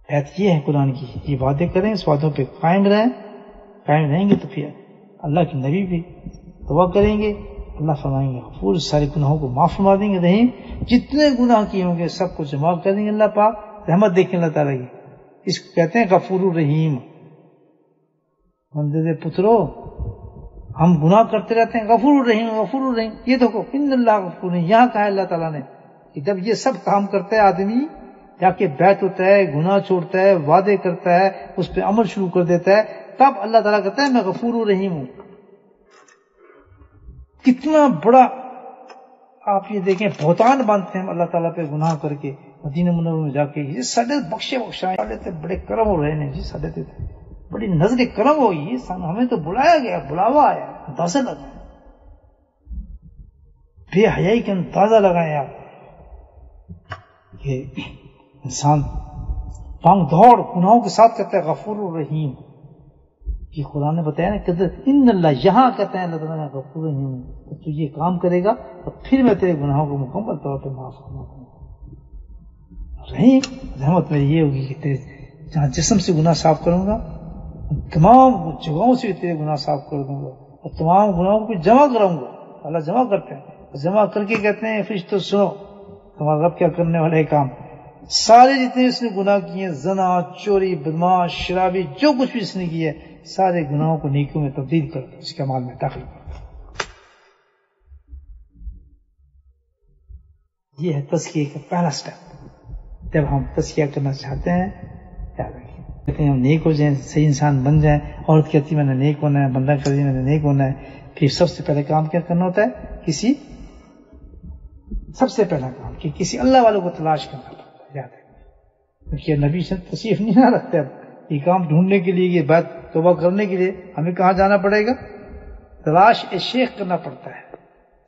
بیعت یہ ہے قرآن کی، یہ وعدے کریں، اس وعدوں پہ قائم رہیں گے تو پھر اللہ کے نبی بھی توبہ کریں گے، اللہ فرمائیں گے غفور، سارے گناہوں کو معاف فرما دیں گے. رحیم، جتنے گناہ کیے ہوں گے سب کو جمع کر دیں گے اللہ پاک. رحمت دیکھیں اللہ تعالیٰ کی، اس کو کہتے ہیں غفور الرحیم. بندے دے پترو، ہم گناہ کرتے رہتے ہیں، غفور الرحیم غفور الرحیم. یہ دیکھو ان اللہ غفور الرحیم، یہاں کہا ہے اللہ تعالیٰ نے کہ جب یہ سب کام کرتا ہے آدمی، جا کے بیعت ہوتا ہے، گناہ چھوڑتا ہے، وعدے کرتا ہے، اس پہ عمل شروع کر دیتا ہے، تب اللہ تعالیٰ کہتا ہے میں غفور الرحیم ہوں. کتنا بڑا آپ یہ دیکھیں بہتان باندھتے ہیں ہم اللہ تعالیٰ پہ گناہ کر کے مدینہ منورہ میں جا کے. یہ سڈے بخشے بڑے کرم ہو رہے ہیں جی، سڈے بڑی نظر کرم ہوئی، ہمیں تو بلایا گیا، بلاوا آیا، اندازہ لگائیں، بے حیائی کا اندازہ لگائیں آپ کہ انسان بھاگ دوڑ گناہوں کے ساتھ کہتا ہے غفور الرحیم. یہ قرآن نے بتایا نا کہ ان اللہ، یہاں کہتے ہیں اللہ تعالیٰ غفور الرحیم، تو یہ کام کرے گا تو پھر میں تیرے گناہوں کو مکمل طور پہ معاف کروں گا. رحیم، رحمت میری یہ ہوگی کہ تیرے جہاں جسم سے گناہ صاف کروں گا، تمام جگہوں سے تیرے گناہ صاف کر دوں گا، اور تمام گناہوں کو جمع کراؤں گا. اللہ جمع کرتے ہیں، جمع کر کے کہتے ہیں فرشتوں سنو تمہارا رب کیا کرنے والا ہے کام. سارے جتنے اس نے گناہ کیے، زنا، چوری، بدماش، شرابی، جو کچھ بھی اس نے کیا ہے، سارے گناہوں کو نیکیوں میں تبدیل کر کے اس کے مال میں داخل کر. یہ ہے تزکیہ کا پہلا سٹیپ. جب ہم تزکیہ کرنا چاہتے ہیں، یاد رکھیں کہتے ہیں ہم نیک ہو جائیں، صحیح انسان بن جائیں. عورت کہتی ہے میں نے نیک ہونا ہے، بندہ کہتی ہے میں نے نیک ہونا ہے. پھر سب سے پہلے کام کیا کرنا ہوتا ہے؟ سب سے پہلا کام کہ کسی اللہ والوں کو تلاش کرنا پڑتا ہے. یاد ہے کیونکہ نبی سے تشریف نہیں نہ رکھتے. اب یہ کام ڈھونڈنے کے لیے، یہ بات توبہ کرنے کے لیے ہمیں کہاں جانا پڑے گا؟ تلاش شیخ کرنا پڑتا ہے.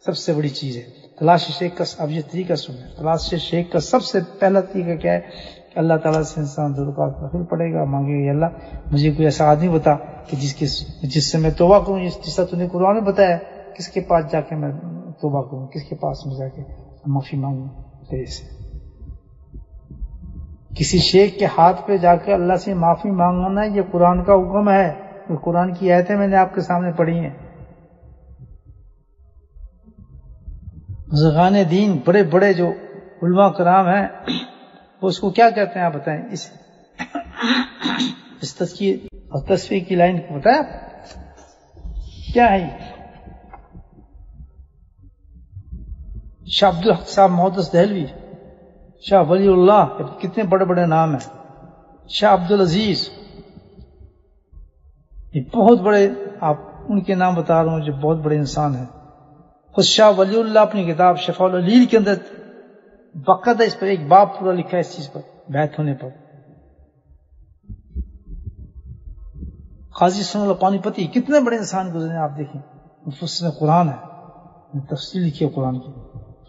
سب سے بڑی چیز ہے تلاش شیخ کا. اب یہ طریقہ سنیں، تلاش شیخ کا سب سے پہلا طریقہ کیا ہے کہ اللہ تعالیٰ سے انسان ضرورت داخل پڑے گا، مانگے گا اللہ مجھے کوئی ایسا آدمی بتا کہ جس سے میں توبہ کروں، جس طرح تو نے قرآن میں بتایا کس کے پاس جا کے میں توبہ کروں، کس کے پاس میں جا کے معافی مانگوں تیرے سے. کسی شیخ کے ہاتھ پہ جا کے اللہ سے معافی مانگنا یہ قرآن کا حکم ہے. قرآن کی آیتیں میں نے آپ کے سامنے پڑھی ہیں. بزرگان دین، بڑے بڑے جو علماء کرام ہیں، وہ اس کو کیا کہتے ہیں آپ بتائیں؟ اس تصفیہ کی لائن کو بتایا کیا ہے؟ شاہ عبد الحق صاحب محدث دہلوی، شاہ ولی اللہ، کتنے بڑے بڑے نام ہیں. شاہ عبد العزیز، یہ بہت بڑے، آپ ان کے نام بتا رہا ہوں جو بہت بڑے انسان ہیں. خود شاہ ولی اللہ اپنی کتاب شفاء العلیل کے اندر باقاعدہ اس پر ایک باب پورا لکھا ہے اس چیز پر، بیعت ہونے پر. قاضی سن اللہ پانی پتی، کتنے بڑے انسان گزرے ہیں آپ دیکھیں. مفسر قرآن ہے، تفصیل لکھی ہے قرآن کی.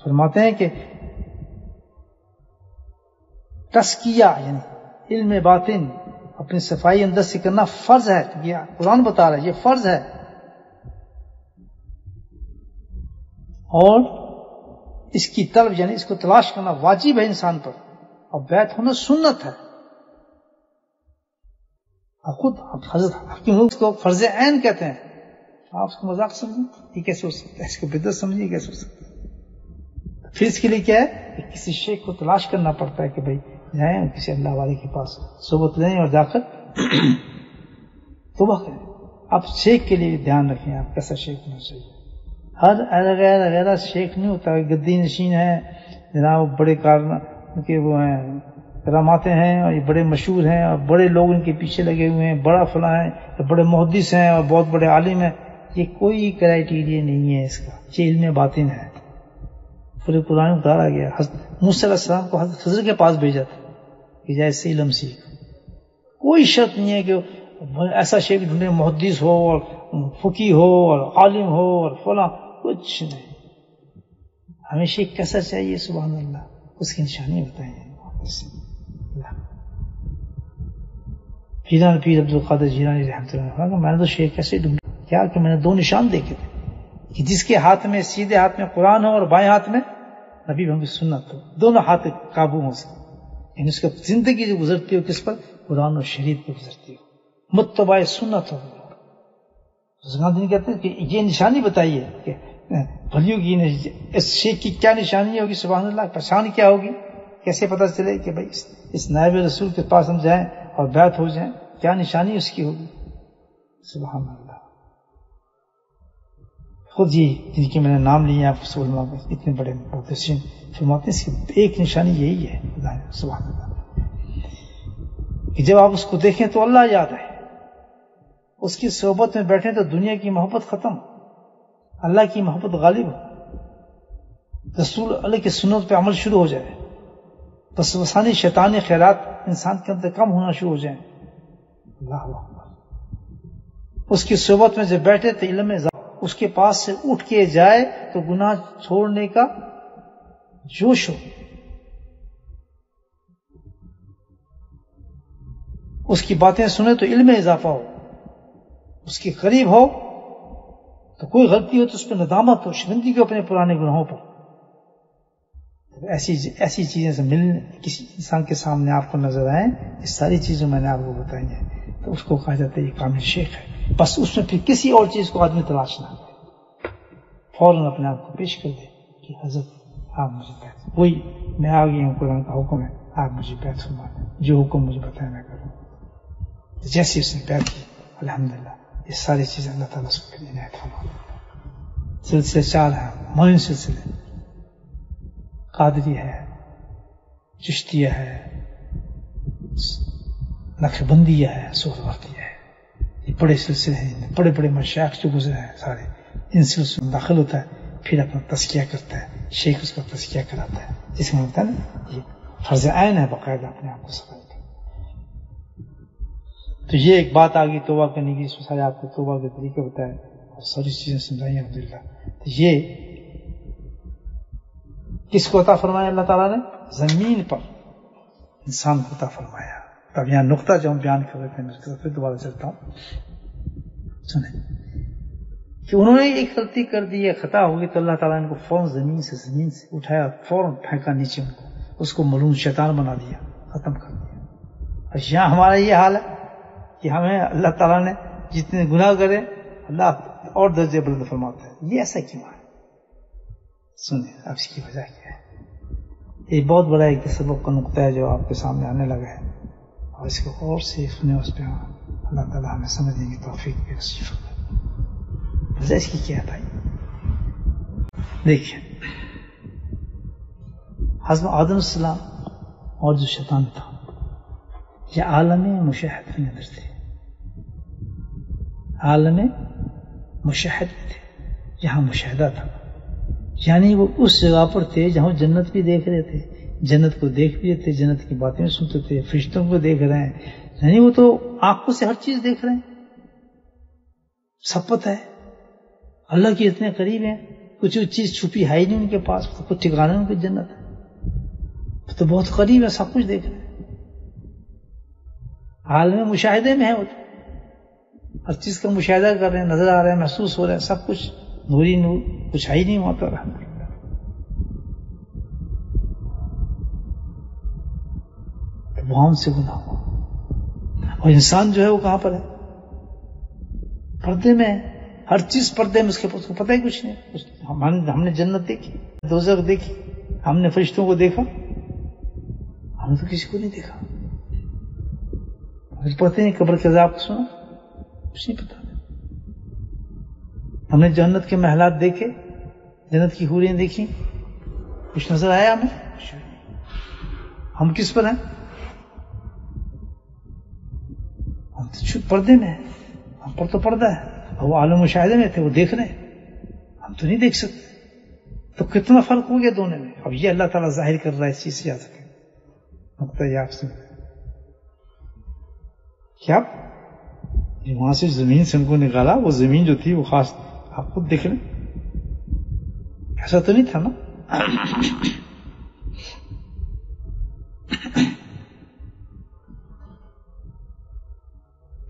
فرماتے ہیں کہ تزکیہ یعنی علم باطن، اپنی صفائی اندر سے کرنا فرض ہے. یہ قرآن بتا رہا ہے، یہ فرض ہے. اور اس کی طلب یعنی اس کو تلاش کرنا واجب ہے انسان پر، اور بیعت ہونا سنت ہے. خود حضرت حکیم اس کو فرض عین کہتے ہیں. آپ اس کو مذاق سمجھیں، یہ کیسے ہو سکتا ہے؟ اس کو بدعت سمجھیں، کیسے ہو سکتا ہے؟ پھر اس کے لیے کیا ہے کہ کسی شیخ کو تلاش کرنا پڑتا ہے کہ بھائی جائیں کسی اللہ والے کے پاس صحبت لیں اور جا کر توبہ کریں. آپ شیخ کے لیے دھیان رکھیں، آپ کیسا شیخ ہونا چاہیے. ہر غیر شیخ نہیں ہوتا. گدی نشین ہے جناب، بڑے کارن کے وہ ہیں، کراماتے ہیں، اور یہ بڑے مشہور ہیں اور بڑے لوگ ان کے پیچھے لگے ہوئے ہیں، بڑا فلاں ہیں، بڑے محدث ہیں اور بہت بڑے عالم ہیں. یہ کوئی کرائیٹیریا نہیں ہے اس کا. یہ علم باطن ہے. پورے قرآن میں اتارا گیا. موسیٰ علیہ السلام کو حضرت خضر کے پاس بھیجا تھا کہ جیسے علم سیکھ. کوئی شرط نہیں ہے کہ ایسا شیخ ڈھونڈے محدث ہو اور فقی ہو اور عالم ہو اور فلاں، کچھ نہیں. ہمیں شیخ کیسا چاہیے؟ سبحان اللہ. اس کی نشانی بتائیں. پیران پیر عبد القادر جیلانی رحمۃ اللہ علیہ، میں نے تو شیخ کیسے ڈھونڈا؟ کیا کہ میں نے 2 نشان دیکھے تھے کہ جس کے ہاتھ میں سیدھے ہاتھ میں قرآن ہو اور بائیں ہاتھ میں نبی محمد سنت ہو، دونوں ہاتھ قابو ہو سکے. یعنی اس کا زندگی جو گزرتی ہو کس پر؟ قرآن اور شریعت پہ گزرتی ہو، متبع سنت ہو. دن کہتے ہیں کہ یہ نشانی بتائیے کہ بھلیوں کی اس شیخ کی کیا نشانی ہوگی. سبحان اللہ. پہچان کیا ہوگی؟ کیسے پتہ چلے کہ بھائی اس نائب رسول کے پاس ہم جائیں اور بیعت ہو جائیں؟ کیا نشانی اس کی ہوگی؟ سبحان اللہ. خود یہ جن کے میں نے نام لیے آپ اتنے بڑے محدثین فرماتے ہیں اس کی ایک نشانی یہی ہے. سبحان اللہ. کہ جب آپ اس کو دیکھیں تو اللہ یاد ہے، اس کی صحبت میں بیٹھیں تو دنیا کی محبت ختم، اللہ کی محبت غالب ہو، رسول اللہ کی سنت پہ عمل شروع ہو جائے، بس وسانی شیطانی خیرات انسان کے اندر کم ہونا شروع ہو جائیں. اللہ اکبر. اس کی صحبت میں جب بیٹھے تو علم میں اس کے پاس سے اٹھ کے جائے تو گناہ چھوڑنے کا جوش ہو، اس کی باتیں سنے تو علم میں اضافہ ہو، اس کے قریب ہو تو کوئی غلطی ہو تو اس پہ ندامت ہو، شرمندگی کو اپنے پرانے گناہوں پر. ایسی چیزیں سے ملنے کسی انسان کے سامنے آپ کو نظر آئیں، یہ ساری چیزیں میں نے آپ کو بتائی ہیں، تو اس کو کہا جاتا ہے یہ کامل شیخ ہے. بس اس میں پھر کسی اور چیز کو آدمی تلاش نہ کرے، فوراً اپنے آپ کو پیش کر دے کہ حضرت آپ مجھے بیعت، وہی میں آ گیا ہوں، قرآن کا حکم ہے، آپ مجھے بیعت فرما دیں، جو حکم مجھے بتائیں میں کروں. جیسی اس نے بیعت کی الحمدللہ یہ ساری چیزیں اللہ تعالیٰ اس کو عنایت فرما. سلسلے 4 ہیں معین سلسلے، قادری ہے، چشتیہ ہے، نقشبندیہ ہے، سہروردیہ ہے. یہ بڑے سلسلے ہیں، بڑے بڑے مشائخ جو گزرے ہیں سارے ان سلسلوں میں داخل ہوتا ہے، پھر اپنا تزکیہ کرتا ہے، شیخ اس کا تزکیہ کراتا ہے، جس میں ہوتا ہے نا یہ فرض عین ہے باقاعدہ اپنے آپ کو صفائی کرنا. تو یہ ایک بات آ گئی توبہ کرنے کی، اس میں سارے آپ کو توبہ کے طریقے بتائے اور ساری چیزیں سمجھائی الحمدللہ. تو یہ کس کو عطا فرمایا اللہ تعالیٰ نے؟ زمین پر انسان کو عطا فرمایا. اب یہاں نقطہ جو ہم بیان کر رہے تھے میں اس کے پھر دوبارہ چلتا ہوں. سنیں کہ انہوں نے ایک غلطی کر دی ہے، خطا ہوگی، تو اللہ تعالیٰ نے ان کو فوراً زمین سے اٹھایا، فوراً پھینکا نیچے، ان کو اس کو ملعون شیطان بنا دیا، ختم کر دیا. اور یہاں ہمارا یہ حال ہے کہ ہمیں اللہ تعالیٰ نے جتنے گناہ کرے اللہ اور درجے بلند فرماتا ہے. یہ ایسا کیوں ہے؟ سنیں اب اس کی وجہ کیا ہے. یہ بہت بڑا ایک سبق کا نقطہ ہے جو آپ کے سامنے آنے لگا ہے، اور اس کو غور سے سنیں، اس پہ اللہ تعالیٰ ہمیں سمجھنے کی توفیق بھی نصیب فرمائے. وجہ اس کی کیا ہے بھائی؟ دیکھیں حضرت آدم السلام اور جو شیطان تھا یہ عالم مشاہد میں اندر تھے، عالم مشاہد میں تھے، جہاں مشاہدہ تھا. یعنی وہ اس جگہ پر تھے جہاں جنت بھی دیکھ رہے تھے، جنت کو دیکھ بھی رہے تھے، جنت کی باتیں سنتے تھے، فرشتوں کو دیکھ رہے ہیں. یعنی وہ تو آنکھوں سے ہر چیز دیکھ رہے ہیں، سب پتہ ہے، اللہ کے اتنے قریب ہیں، کچھ چیز چھپی ہے ہی نہیں ان کے پاس، کچھ ٹھکانا ان کی جنت ہے، تو بہت قریب ہے، سب کچھ دیکھ رہے ہیں. عالم مشاہدے میں ہے، وہ ہر چیز کا مشاہدہ کر رہے ہیں، نظر آ رہے ہیں، محسوس ہو رہے ہیں، سب کچھ نوری نور، کچھ ہے ہی نہیں وہاں پر. الحمدللہ وہاں ان سے گناہ ہوا. اور انسان جو ہے وہ کہاں پر ہے؟ پردے میں ہے، ہر چیز پردے میں، اس کو پتہ ہی کچھ نہیں. ہم نے جنت دیکھی، دوزخ دیکھی، ہم نے فرشتوں کو دیکھا، ہم نے تو کسی کو نہیں دیکھا. پتہ نہیں قبر کے عذاب کو سنا، کچھ نہیں پتا. ہم نے جنت کے محلات دیکھے، جنت کی حوریاں دیکھی، کچھ نظر آیا ہمیں؟ ہم کس پر ہیں؟ ہم تو پردے میں ہیں، ہم پر تو پردہ ہے. وہ عالم مشاہدے میں تھے، وہ دیکھ رہے ہیں، ہم تو نہیں دیکھ سکتے. تو کتنا فرق ہو گیا دونوں میں. اب یہ اللہ تعالیٰ ظاہر کر رہا ہے اس چیز سے. یاد رکھیں نقطہ یہ آپ سے کیا وہاں سے زمین سے ان کو نکالا, وہ زمین جو تھی وہ خاص آپ خود دیکھ لیں, ایسا تو نہیں تھا نا.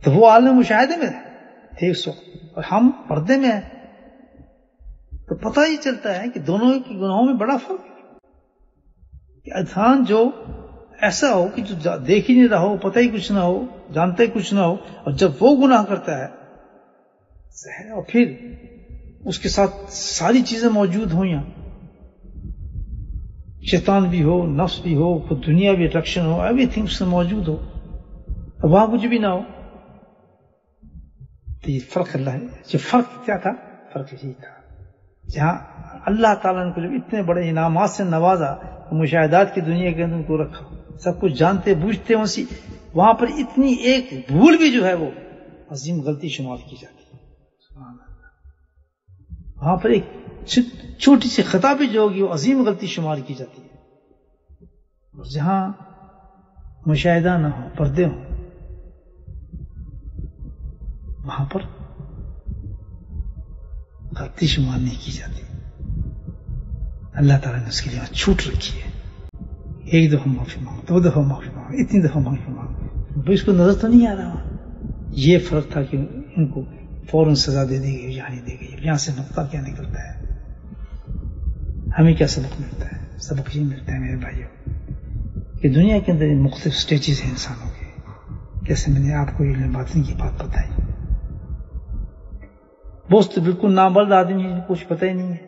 تو وہ عالم مشاہدے میں تھے اس وقت, اور ہم پردے میں ہیں. تو پتہ ہی چلتا ہے کہ دونوں کے گناہوں میں بڑا فرق ہے. کہ انسان جو ایسا ہو کہ جو دیکھ ہی نہیں رہا ہو, پتہ ہی کچھ نہ ہو, جانتا ہی کچھ نہ ہو, اور جب وہ گناہ کرتا ہے اور پھر اس کے ساتھ ساری چیزیں موجود ہوں, یہاں شیطان بھی ہو, نفس بھی ہو, خود دنیا بھی اٹریکشن ہو, ایوری تھنگ اس سے موجود ہو, اور وہاں کچھ بھی نہ ہو. تو یہ فرق اللہ ہے. جو فرق کیا تھا؟ فرق یہی تھا جہاں اللہ تعالیٰ نے کو جب اتنے بڑے انعامات سے نوازا, مشاہدات کی دنیا کے اندر ان کو رکھا, سب کچھ جانتے بوجھتے ہیں, وہاں پر اتنی ایک بھول بھی جو ہے وہ عظیم غلطی شمار کی جاتی ہے. وہاں پر ایک چھوٹی سی خطا بھی جو ہوگی وہ عظیم غلطی شمار کی جاتی ہے. اور جہاں مشاہدہ نہ ہو, پردے ہوں, وہاں پر غلطی شمار نہیں کی جاتی. اللہ تعالیٰ نے اس کے لیے چھوٹ رکھی ہے. ایک دفعہ معافی مانگو, 2 دفعہ معافی مانگو, اتنی دفعہ معافی مانگو. اس کو نظر تو نہیں آ رہا. یہ فرق تھا کہ ان کو فوراً سزا دے دی گئی, یہاں نہیں دے گئی. یہاں سے نقطہ کیا نکلتا ہے؟ ہمیں کیا سبق ملتا ہے؟ سبق یہ ملتا ہے میرے بھائیوں کہ دنیا کے اندر مختلف سٹیجز ہیں انسانوں کے. جیسے میں نے آپ کو علم باطن کی بات بتائی, بہت بالکل نامرد آدمی ہیں, کچھ پتہ ہی نہیں ہے,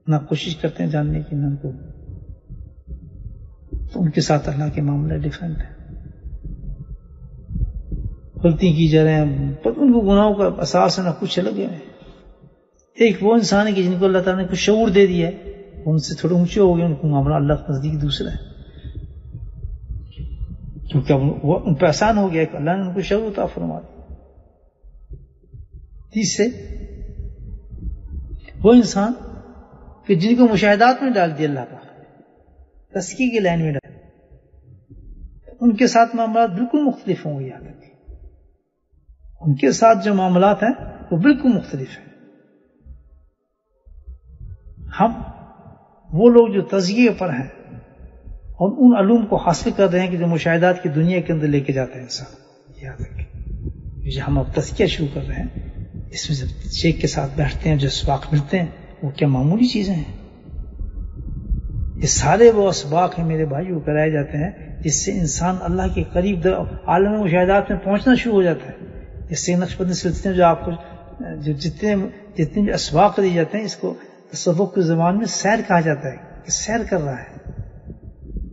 نہ کوشش کرتے ہیں جاننے کی, نہ ان کو. تو ان کے ساتھ اللہ کے معاملہ ڈیفرنٹ ہے. غلطی کی جا رہے ہیں, پر ان کو گناہوں کا احساس ہے, نہ کچھ لگے ہیں. ایک وہ انسان ہے کہ جن کو اللہ تعالیٰ نے کچھ شعور دے دیا ہے, ان سے تھوڑے اونچے ہو گئے, ان کو معاملہ اللہ کے نزدیک دوسرا ہے, کیونکہ وہ ان پہ آسان ہو گیا کہ اللہ نے ان کو شعور عطا فرما دیا. تیسرے وہ انسان کہ جن کو مشاہدات میں ڈال دیا اللہ کا, تزکیے کی لائن میں ڈال, ان کے ساتھ معاملات بالکل مختلف ہوں گے. یاد رکھیں, ان کے ساتھ جو معاملات ہیں وہ بالکل مختلف ہیں. ہم وہ لوگ جو تزکیے پر ہیں اور ان علوم کو حاصل کر رہے ہیں کہ جو مشاہدات کی دنیا کے اندر لے کے جاتے ہیں انسان. یاد رکھیں, جو ہم اب تزکیہ شروع کر رہے ہیں, اس میں جب شیخ کے ساتھ بیٹھتے ہیں, جو اسباق ملتے ہیں, وہ کیا معمولی چیزیں ہیں؟ یہ سارے وہ اسباق ہیں میرے بھائیو کرائے جاتے ہیں جس سے انسان اللہ کے قریب عالم مشاہدات میں پہنچنا شروع ہو جاتا ہے. اس سے نقشبندی سلسلے میں جو آپ کو جو جتنے بھی اسباق دی جاتے ہیں, اس کو تصوف کی زبان میں سیر کہا جاتا ہے, کہ سیر کر رہا ہے.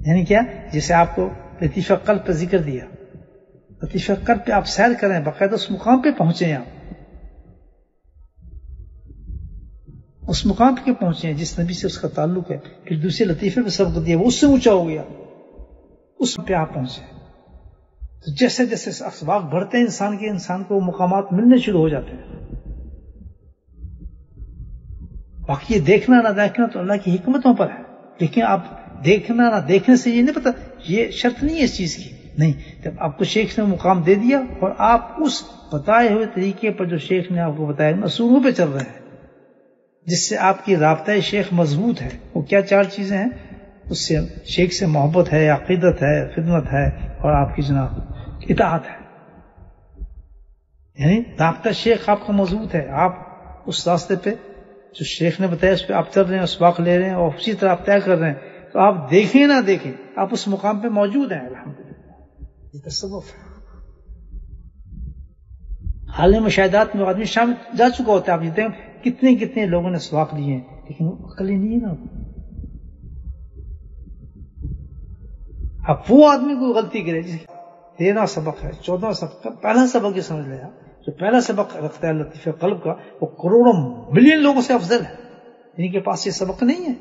یعنی کیا؟ جیسے آپ کو لطیفہ قلب پہ ذکر دیا, لطیفہ قلب پہ آپ سیر کریں, باقاعدہ اس مقام پہ پہنچے, آپ اس مقام پہ پہنچے ہیں جس نبی سے اس کا تعلق ہے. پھر دوسرے لطیفے پہ سبق دیا, وہ اس سے اونچا ہو گیا, اس پہ آپ پہنچے. تو جیسے جیسے اسباق بڑھتے ہیں انسان کو وہ مقامات ملنے شروع ہو جاتے ہیں. باقی یہ دیکھنا نہ دیکھنا تو اللہ کی حکمتوں پر ہے, لیکن آپ دیکھنا نہ دیکھنے سے یہ نہیں پتا, یہ شرط نہیں ہے اس چیز کی. نہیں, جب آپ کو شیخ نے مقام دے دیا اور آپ اس بتائے ہوئے طریقے پر جو شیخ نے آپ کو بتایا اصولوں پہ چل رہے ہیں, جس سے آپ کی رابطہ شیخ مضبوط ہے. وہ کیا 4 چیزیں ہیں؟ اس سے شیخ سے محبت ہے, عقیدت ہے, خدمت ہے, اور آپ کی جناب اطاعت ہے. یعنی رابطہ شیخ آپ کا مضبوط ہے, آپ اس راستے پہ جو شیخ نے بتایا اس پہ آپ چل رہے ہیں, اسباق لے رہے ہیں, اور اسی طرح آپ طے کر رہے ہیں. تو آپ دیکھیں نہ دیکھیں, آپ اس مقام پہ موجود ہیں. الحمدللہ, یہ تصوف ہے. حال مشاہدات میں آدمی شامل جا چکا ہوتا ہے. آپ جیتے ہیں کتنے لوگوں نے اسباق لیے ہیں, لیکن وہ عقل ہی نہیں ہے نا. اب وہ آدمی کوئی غلطی کرے, جس 13 سبق ہے, 14 سبق کا پہلا سبق یہ سمجھ لیا, جو پہلا سبق رکھتا ہے لطیفہ قلب کا, وہ کروڑوں بلین لوگوں سے افضل ہے. جن کے پاس یہ سبق نہیں ہے,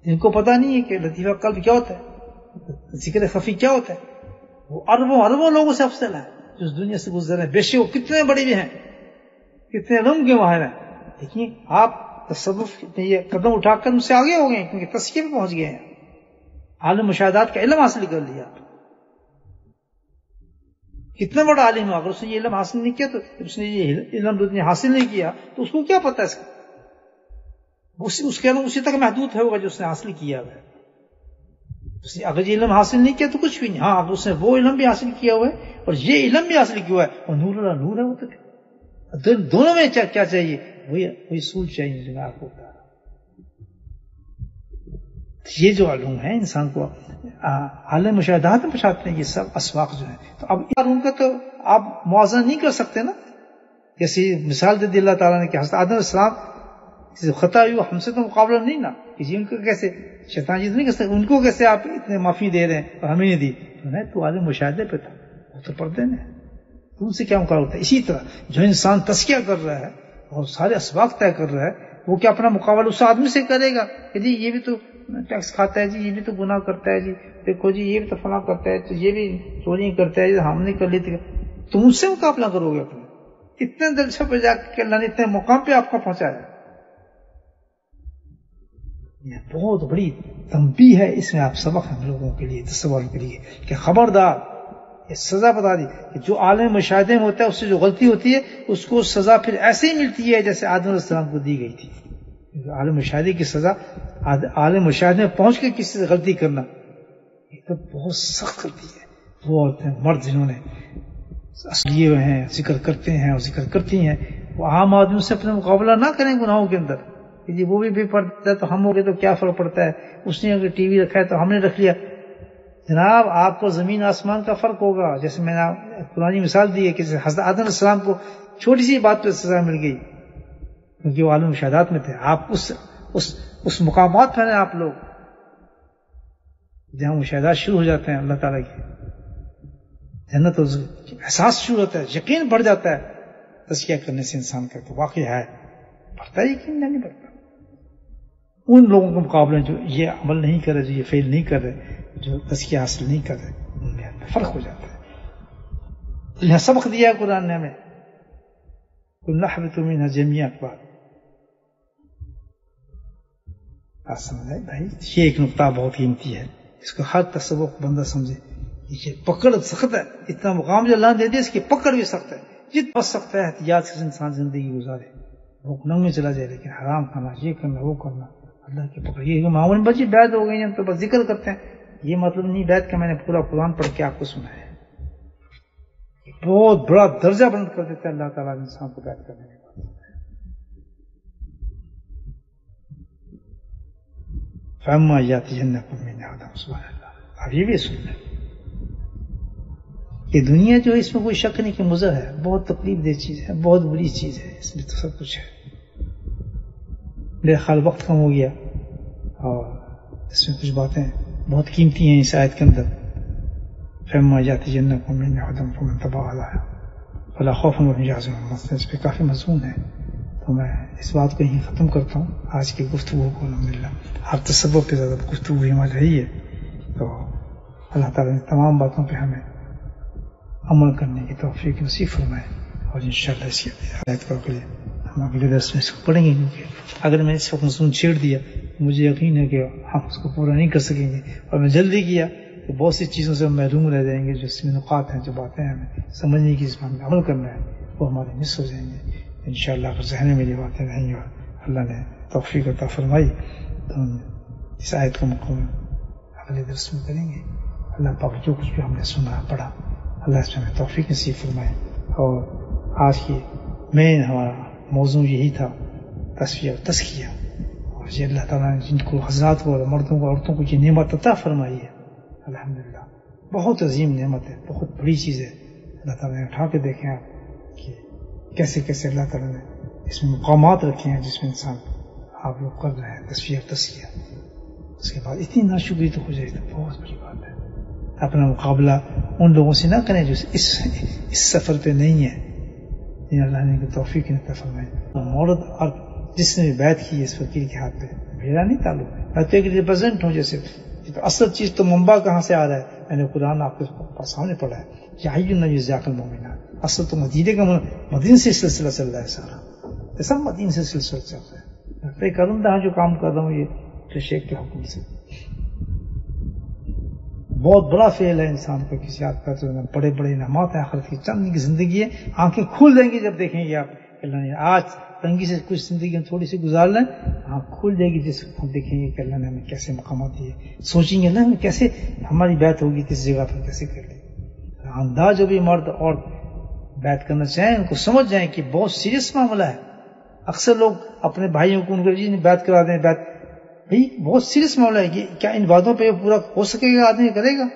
جن کو پتا نہیں ہے کہ لطیفہ قلب کیا ہوتا ہے, ذکر خفی کیا ہوتا ہے, وہ اربوں لوگوں سے افضل ہے جو اس دنیا سے گزر رہے ہیں. بے شک وہ کتنے بڑے بھی ہیں, کتنے علم کے ماہر ہیں, لیکن آپ تصوف میں یہ قدم اٹھا کر ان سے آگے ہو گئے، کیونکہ تزکیے پہ پہنچ گئے ہیں، عالم مشاہدات کا علم حاصل کر لیا. کتنا بڑا عالم ہو، اگر اس نے یہ علم حاصل نہیں کیا تو اس نے یہ علم حاصل نہیں کیا تو اس کو کیا پتا اس کا؟ اس کے علم اسی تک محدود ہوگا جو اس نے حاصل کیا ہے. اگر یہ علم حاصل نہیں کیا تو کچھ بھی نہیں. ہاں اگر اس نے وہ علم بھی حاصل کیا ہوا ہے اور یہ علم بھی حاصل کیا ہوا ہے، اور نور اللہ نور ہے وہ تو دونوں میں کیا چاہیے؟ وہی سوچ چاہیے جو میں آپ کو بتا رہا ہوں. یہ جو علوم ہے انسان کو عالم مشاہدات میں پہنچاتے ہیں، یہ سب اسواق جو ہیں. تو اب ان کا تو آپ موازنہ نہیں کر سکتے نا. جیسے مثال دے دی اللہ تعالیٰ نے کہ حضرت آدم علیہ السلام خطا ہوئی، ہم سے تو مقابلہ نہیں نا کہ جی ان کو کیسے شیطان جیت نہیں کر سکتے، ان کو کیسے آپ اتنے معافی دے رہے ہیں اور ہمیں نہیں دی. تو عالم مشاہدے پہ تھا، وہ تو پڑھتے ہیں، تو ان سے کیا مقابلہ ہوتا ہے. اسی طرح جو انسان تزکیہ کر رہا ہے اور سارے اسباق طے کر رہا ہے، وہ کیا اپنا مقابلہ اس آدمی سے کرے گا کہ جی یہ بھی تو ٹیکس کھاتا ہے، جی یہ بھی تو گناہ کرتا ہے، جی دیکھو جی یہ بھی تو فلاں کرتا ہے، تو یہ بھی چوری کرتا ہے، ہم نہیں کر لیتے. تم ان سے مقابلہ کرو گے اپنے. اتنے درجے پہ جا کے اللہ نے اتنے مقام پہ آپ کو پہنچایا. یہ بہت بڑی تنبیہ ہے، اس میں آپ سبق ہم لوگوں کے لیے، تصور کے لیے، کہ خبردار یہ سزا بتا دی کہ جو عالم مشاہدے میں ہوتا ہے اس سے جو غلطی ہوتی ہے اس کو سزا پھر ایسے ہی ملتی ہے جیسے آدم علیہ السلام کو دی گئی تھی. عالم مشاہدے کی سزا عالم مشاہدے میں پہنچ کے کسی سے غلطی کرنا یہ تو بہت سخت غلطی ہے. وہ عورتیں مرد جنہوں نے لیے ہوئے ہیں، ذکر کرتے ہیں اور ذکر کرتی ہیں، وہ عام آدمی سے اپنے مقابلہ نہ کریں گناہوں کے اندر کہ جی وہ بھی بے پردہ ہے تو ہم ہو گئے تو کیا فرق پڑتا ہے، اس نے اگر ٹی وی رکھا ہے تو ہم نے رکھ لیا. جناب آپ کو زمین آسمان کا فرق ہوگا. جیسے میں نے پرانی مثال دی ہے کہ حضرت آدم علیہ السلام کو چھوٹی سی بات پہ سزا مل گئی کیونکہ وہ عالم مشاہدات میں تھے. آپ اس مقامات پر ہیں آپ لوگ جہاں مشاہدات شروع ہو جاتے ہیں اللہ تعالیٰ کی جنت، احساس شروع ہوتا ہے، یقین بڑھ جاتا ہے تزکیہ کرنے سے انسان کا. تو واقعی ہے بڑھتا ہے یقین، نہیں بڑھتا. ان لوگوں کے مقابلے جو یہ عمل نہیں کر رہے، جو یہ فیل نہیں کر رہے، جو تزکیہ حاصل نہیں کر رہے، ان میں فرق ہو جاتا ہے. یہاں سبق دیا ہے قرآن نے ہمیں، قُلْ نَحْبِطُ مِنْهَا جَمِيعًا. بات سمجھائے بھائی، یہ ایک نقطہ بہت قیمتی ہے، اس کو ہر تصور بندہ سمجھے. یہ پکڑ سخت ہے، اتنا مقام جو اللہ نے دے دیا اس کی پکڑ بھی سخت ہے. جتنا سخت ہے احتیاط سے انسان زندگی گزارے، بھوک ننگ میں چلا جائے، لیکن حرام کھانا، یہ کرنا، وہ کرنا، اللہ کی پکڑ. یہ معمولی بچی بیعت ہو گئی ہیں تو بس ذکر کرتے ہیں، یہ مطلب نہیں بیعت کا میں نے پورا قرآن پڑھ کے آپ کو سنایا ہے. بہت بڑا درجہ بلند کر دیتا ہے اللہ تعالیٰ انسان کو بیعت کرنے کے بعد. فَأَمَّا يَأْتِيَنَّكُم مِّنِّي هُدًى. سبحان اللہ. اب یہ بھی سننا کہ دنیا جو ہے اس میں کوئی شک نہیں کہ مضر ہے، بہت تکلیف دہ چیز ہے، بہت بری چیز ہے، اس میں تو سب کچھ ہے. میرے خیال وقت کم ہو گیا اور اس میں کچھ باتیں بہت قیمتی ہیں اس آیت کے اندر. فَأَمَّا يَأْتِيَنَّكُم مِّنِّي هُدًى فَمَن تَبَعَ هُدَايَ فَلَا خَوْفٌ عَلَيْهِمْ وَلَا هُمْ يَحْزَنُونَ. اس پہ کافی مضمون ہے، تو میں اس بات کو یہیں ختم کرتا ہوں آج کی گفتگو کو. الحمدللہ آپ تصور پہ زیادہ گفتگو ہماری رہی ہے، تو اللہ تعالیٰ نے تمام باتوں پہ ہمیں عمل کرنے کی توفیق نصیب فرمائے. اور انشاءاللہ اس کی آیت کو ہم اگلے درس میں اس کو پڑھیں گے، کیونکہ اگر میں اس وقت مضمون چھیڑ دیا مجھے یقین ہے کہ ہم اس کو پورا نہیں کر سکیں گے، اور میں جلدی کیا تو بہت سی چیزوں سے ہم محروم رہ جائیں گے. جو اس میں نقاط ہیں، جو باتیں ہمیں سمجھنے کی، اس میں ہمیں عمل کرنا ہے، وہ ہمارے مس ہو جائیں گے. انشاءاللہ اگر ذہن میں میری باتیں رہیں اور اللہ نے توفیق عطا فرمائی تو ہم اس آیت کو مکمل اگلے درس میں کریں گے. اللہ پاک جو کچھ بھی ہم نے سنا پڑھا اللہ اس میں ہمیں توفیق نصیب فرمائے. اور آج کی مین ہمارا موضوع یہی تھا، تصفیہ اور تزکیہ. اور یہ اللہ تعالیٰ نے جن کو حضرات کو اور مردوں کو عورتوں کو یہ نعمت عطا فرمائی ہے، الحمدللہ بہت عظیم نعمت ہے، بہت بڑی چیز ہے. اللہ تعالیٰ نے اٹھا کے دیکھیں آپ کہ کیسے کیسے اللہ تعالیٰ نے اس میں مقامات رکھے ہیں جس میں انسان آپ لوگ کر رہے ہیں تصفیہ اور تزکیہ. اس کے بعد اتنی ناشکری تو ہو جائے تو بہت بڑی بات ہے. اپنا مقابلہ ان لوگوں سے نہ کریں جو اس سفر پہ نہیں ہے، جنہیں اللہ نے توفیق عطا فرمائی. عورت اور جس نے بیعت کی اس فقیر کے ہاتھ پہ میرا نہیں تعلق ہے، میں تو ایک ریپرزینٹ ہوں. جیسے تو اصل چیز تو منبع کہاں سے آ رہا ہے؟ میں نے قرآن آپ کے سامنے پڑھا ہے، یا حی النبی ذاک المؤمنات. اصل تو مدینے کا مدینے سے سلسلہ چل رہا ہے، سارا سب مدینے سے سلسلہ چل رہا ہے. طے کروں گا جو کام کر رہا ہوں یہ شیخ کے حکم سے. بہت بڑا فعل ہے انسان کو کسی آدمی کا. بڑے بڑے انعامات ہیں آخرت کی. چند کی زندگی ہے, آنکھیں کھول دیں گی جب دیکھیں گے آپ اللہ نے آج تنگی سے کچھ زندگی ہم تھوڑی سی گزار لیں, آنکھ کھول جائے گی جس کو دیکھیں گے کہ اللہ نے ہمیں کیسے مقامات دیے. سوچیں گے نا ہمیں کیسے ہماری بیعت ہوگی کس جگہ پر کیسے کر لی. انداز جو بھی مرد اور بیعت کرنا چاہیں ان کو سمجھ جائیں کہ بہت سیریس معاملہ ہے. اکثر لوگ اپنے بھائیوں کو ان کو بیعت کرا دیں, بیعت بھائی بہت سیریس معاملہ ہے. کیا ان وعدوں پہ پورا ہو سکے گا؟ آدمی کرے گا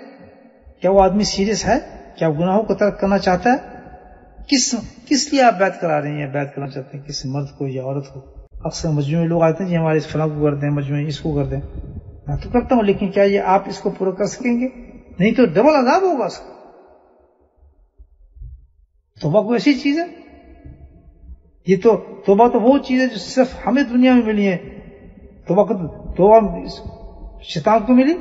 کیا؟ وہ آدمی سیریس ہے کیا؟ گناہوں کو ترک کرنا چاہتا ہے؟ کس لیے آپ بیعت کرا رہے ہیں, بیعت کرنا چاہتے ہیں کس مرد کو یا عورت کو؟ اکثر مجموعے لوگ آتے ہیں جی ہمارے اس فلاں کو کر دیں, مجموعے اس کو کر دیں. میں تو کرتا ہوں, لیکن کیا یہ آپ اس کو پورا کر سکیں گے؟ نہیں تو ڈبل عذاب ہوگا اس کو. توبہ کوئی ایسی چیز ہے, یہ تو توبہ تو وہ چیز ہے جو صرف ہمیں دنیا میں ملی ہے. توبہ شیطان کو ملی,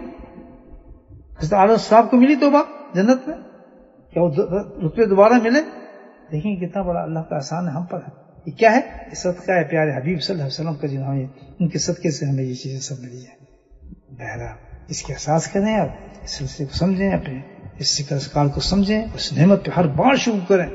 حضرت آدم صاحب کو ملی توبہ جنت میں, کیا وہ رتبے دوبارہ ملے؟ دیکھیں کتنا بڑا اللہ کا احسان ہے ہم پر ہے. یہ کیا ہے؟ یہ صدقہ ہے پیارے حبیب صلی اللہ علیہ وسلم کا, جنہوں نے ان کے صدقے سے ہمیں یہ چیزیں سب ملی ہیں. بہرحال اس کے احساس کریں, آپ اس سلسلے کو سمجھیں, اپنے اس ذکر اسکار کو سمجھیں, اس نعمت پہ ہر بار شکر کریں.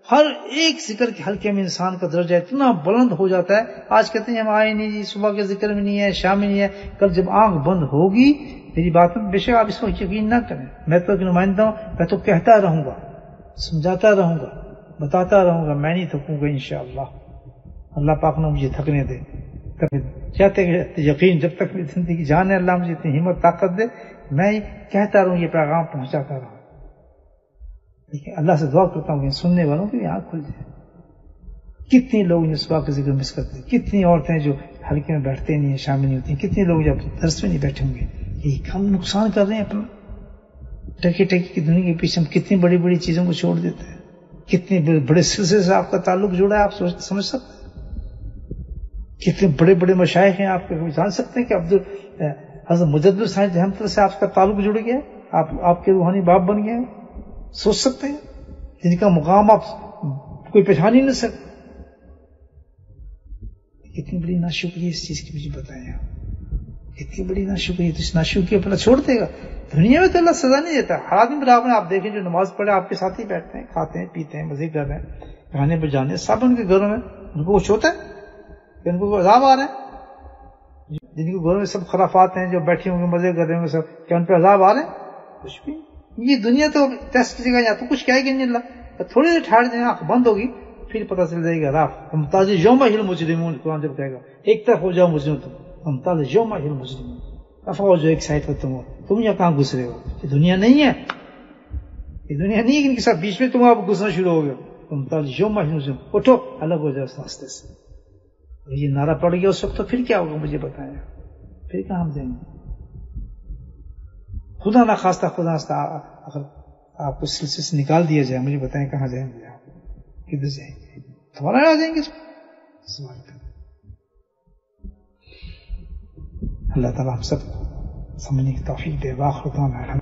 ہر ایک ذکر کے حلقے میں انسان کا درجہ اتنا بلند ہو جاتا ہے. آج کہتے ہیں ہم آئے نہیں جی, صبح کے ذکر میں نہیں ہے, شام میں نہیں ہے. کل جب آنکھ بند ہوگی, میری بات میں بے شک آپ اس کو یقین نہ کریں, میں تو ایک نمائندہ ہوں, میں تو کہتا رہوں گا, سمجھاتا رہوں گا, بتاتا رہوں گا, میں نہیں تھکوں گا انشاءاللہ. اللہ پاک نے مجھے تھکنے دے. چاہتے کہ یقین جب تک میری زندگی جان ہے, اللہ مجھے اتنی ہمت طاقت دے, میں کہتا رہوں, یہ پیغام پہنچاتا رہوں. لیکن اللہ سے دعا کرتا ہوں کہ سننے والوں کی آنکھ کھل جائے. کتنے لوگ جو صبح کا ذکر مس کرتے ہیں, کتنی عورتیں جو حلقے میں بیٹھتے نہیں ہیں, شامل نہیں ہوتی ہیں, کتنے لوگ جب درس میں نہیں بیٹھے ہوں گے. یہ ہم نقصان کر رہے ہیں اپنا. ٹکی ٹکی کی دنیا کے پیچھے ہم کتنی بڑی بڑی چیزوں کو چھوڑ دیتے ہیں. کتنے بڑے سلسلے سے آپ کا تعلق جڑا ہے, آپ سمجھ سکتے ہیں. کتنے بڑے بڑے مشائخ ہیں آپ کے, جان سکتے ہیں کہ حضرت مجدد السائنس رحمۃ اللہ سے آپ کا تعلق جڑ گیا, آپ کے روحانی باپ بن گئے. سوچ سکتے ہیں جن کا مقام آپ کوئی پہچان ہی نہیں سکتے. کتنی بڑی ناشکری اس چیز کی مجھے بتائیں آپ, کتنی بڑی ناشکری. تو اس ناشکری اپنا چھوڑ دے گا. دنیا میں تو اللہ سزا نہیں دیتا. ہر آدمی برابر ہے. آپ دیکھیں جو نماز پڑھے آپ کے ساتھ ہی بیٹھتے ہیں, کھاتے ہیں, پیتے ہیں, مزے کر رہے ہیں, گانے بجانے, سب ان کے گھروں میں. ان کو کچھ ہوتا ہے کہ ان کو عذاب آ رہا ہے؟ جن کے گھروں میں سب خرافات ہیں, جو بیٹھے ہوں گے مزے کر رہے ہوں گے سب, کیا ان پہ عذاب آ رہے ہیں؟ کچھ بھی. یہ دنیا تو ٹیسٹ کی جگہ, یا تو کچھ کہے گی نہیں اللہ, تھوڑی دیر ٹھہر جائیں, آنکھ بند ہوگی, پھر پتہ چل جائے گا راف ممتاز یوم ہل مجرمون. قرآن جب کہے گا ایک طرف ہو جاؤ مجرم, تم ممتاز یوم ہل مجرمون, رفع ہو جاؤ ایک سائڈ پر, تم یہاں کہاں گزرے ہو؟ یہ دنیا نہیں ہے, یہ دنیا نہیں ہے ان کے ساتھ بیچ میں تم آپ گزرنا شروع ہو گئے. ممتاز یوم ہل مجرمون, اٹھو الگ ہو جاؤ اس راستے سے. یہ نعرہ پڑ گیا اس وقت, تو پھر کیا ہوگا مجھے بتائیں, پھر کہاں ہم جائیں گے؟ خدا نہ خواستہ اگر آپ کو سلسلے سے نکال دیا جائے, مجھے بتائیں کہاں جائیں گے آپ, کدھر جائیں گے؟ دوبارہ آ جائیں گے سوال کر. اللہ تعالیٰ ہم سب سمجھنے کی توفیق دے. واخر دعوانا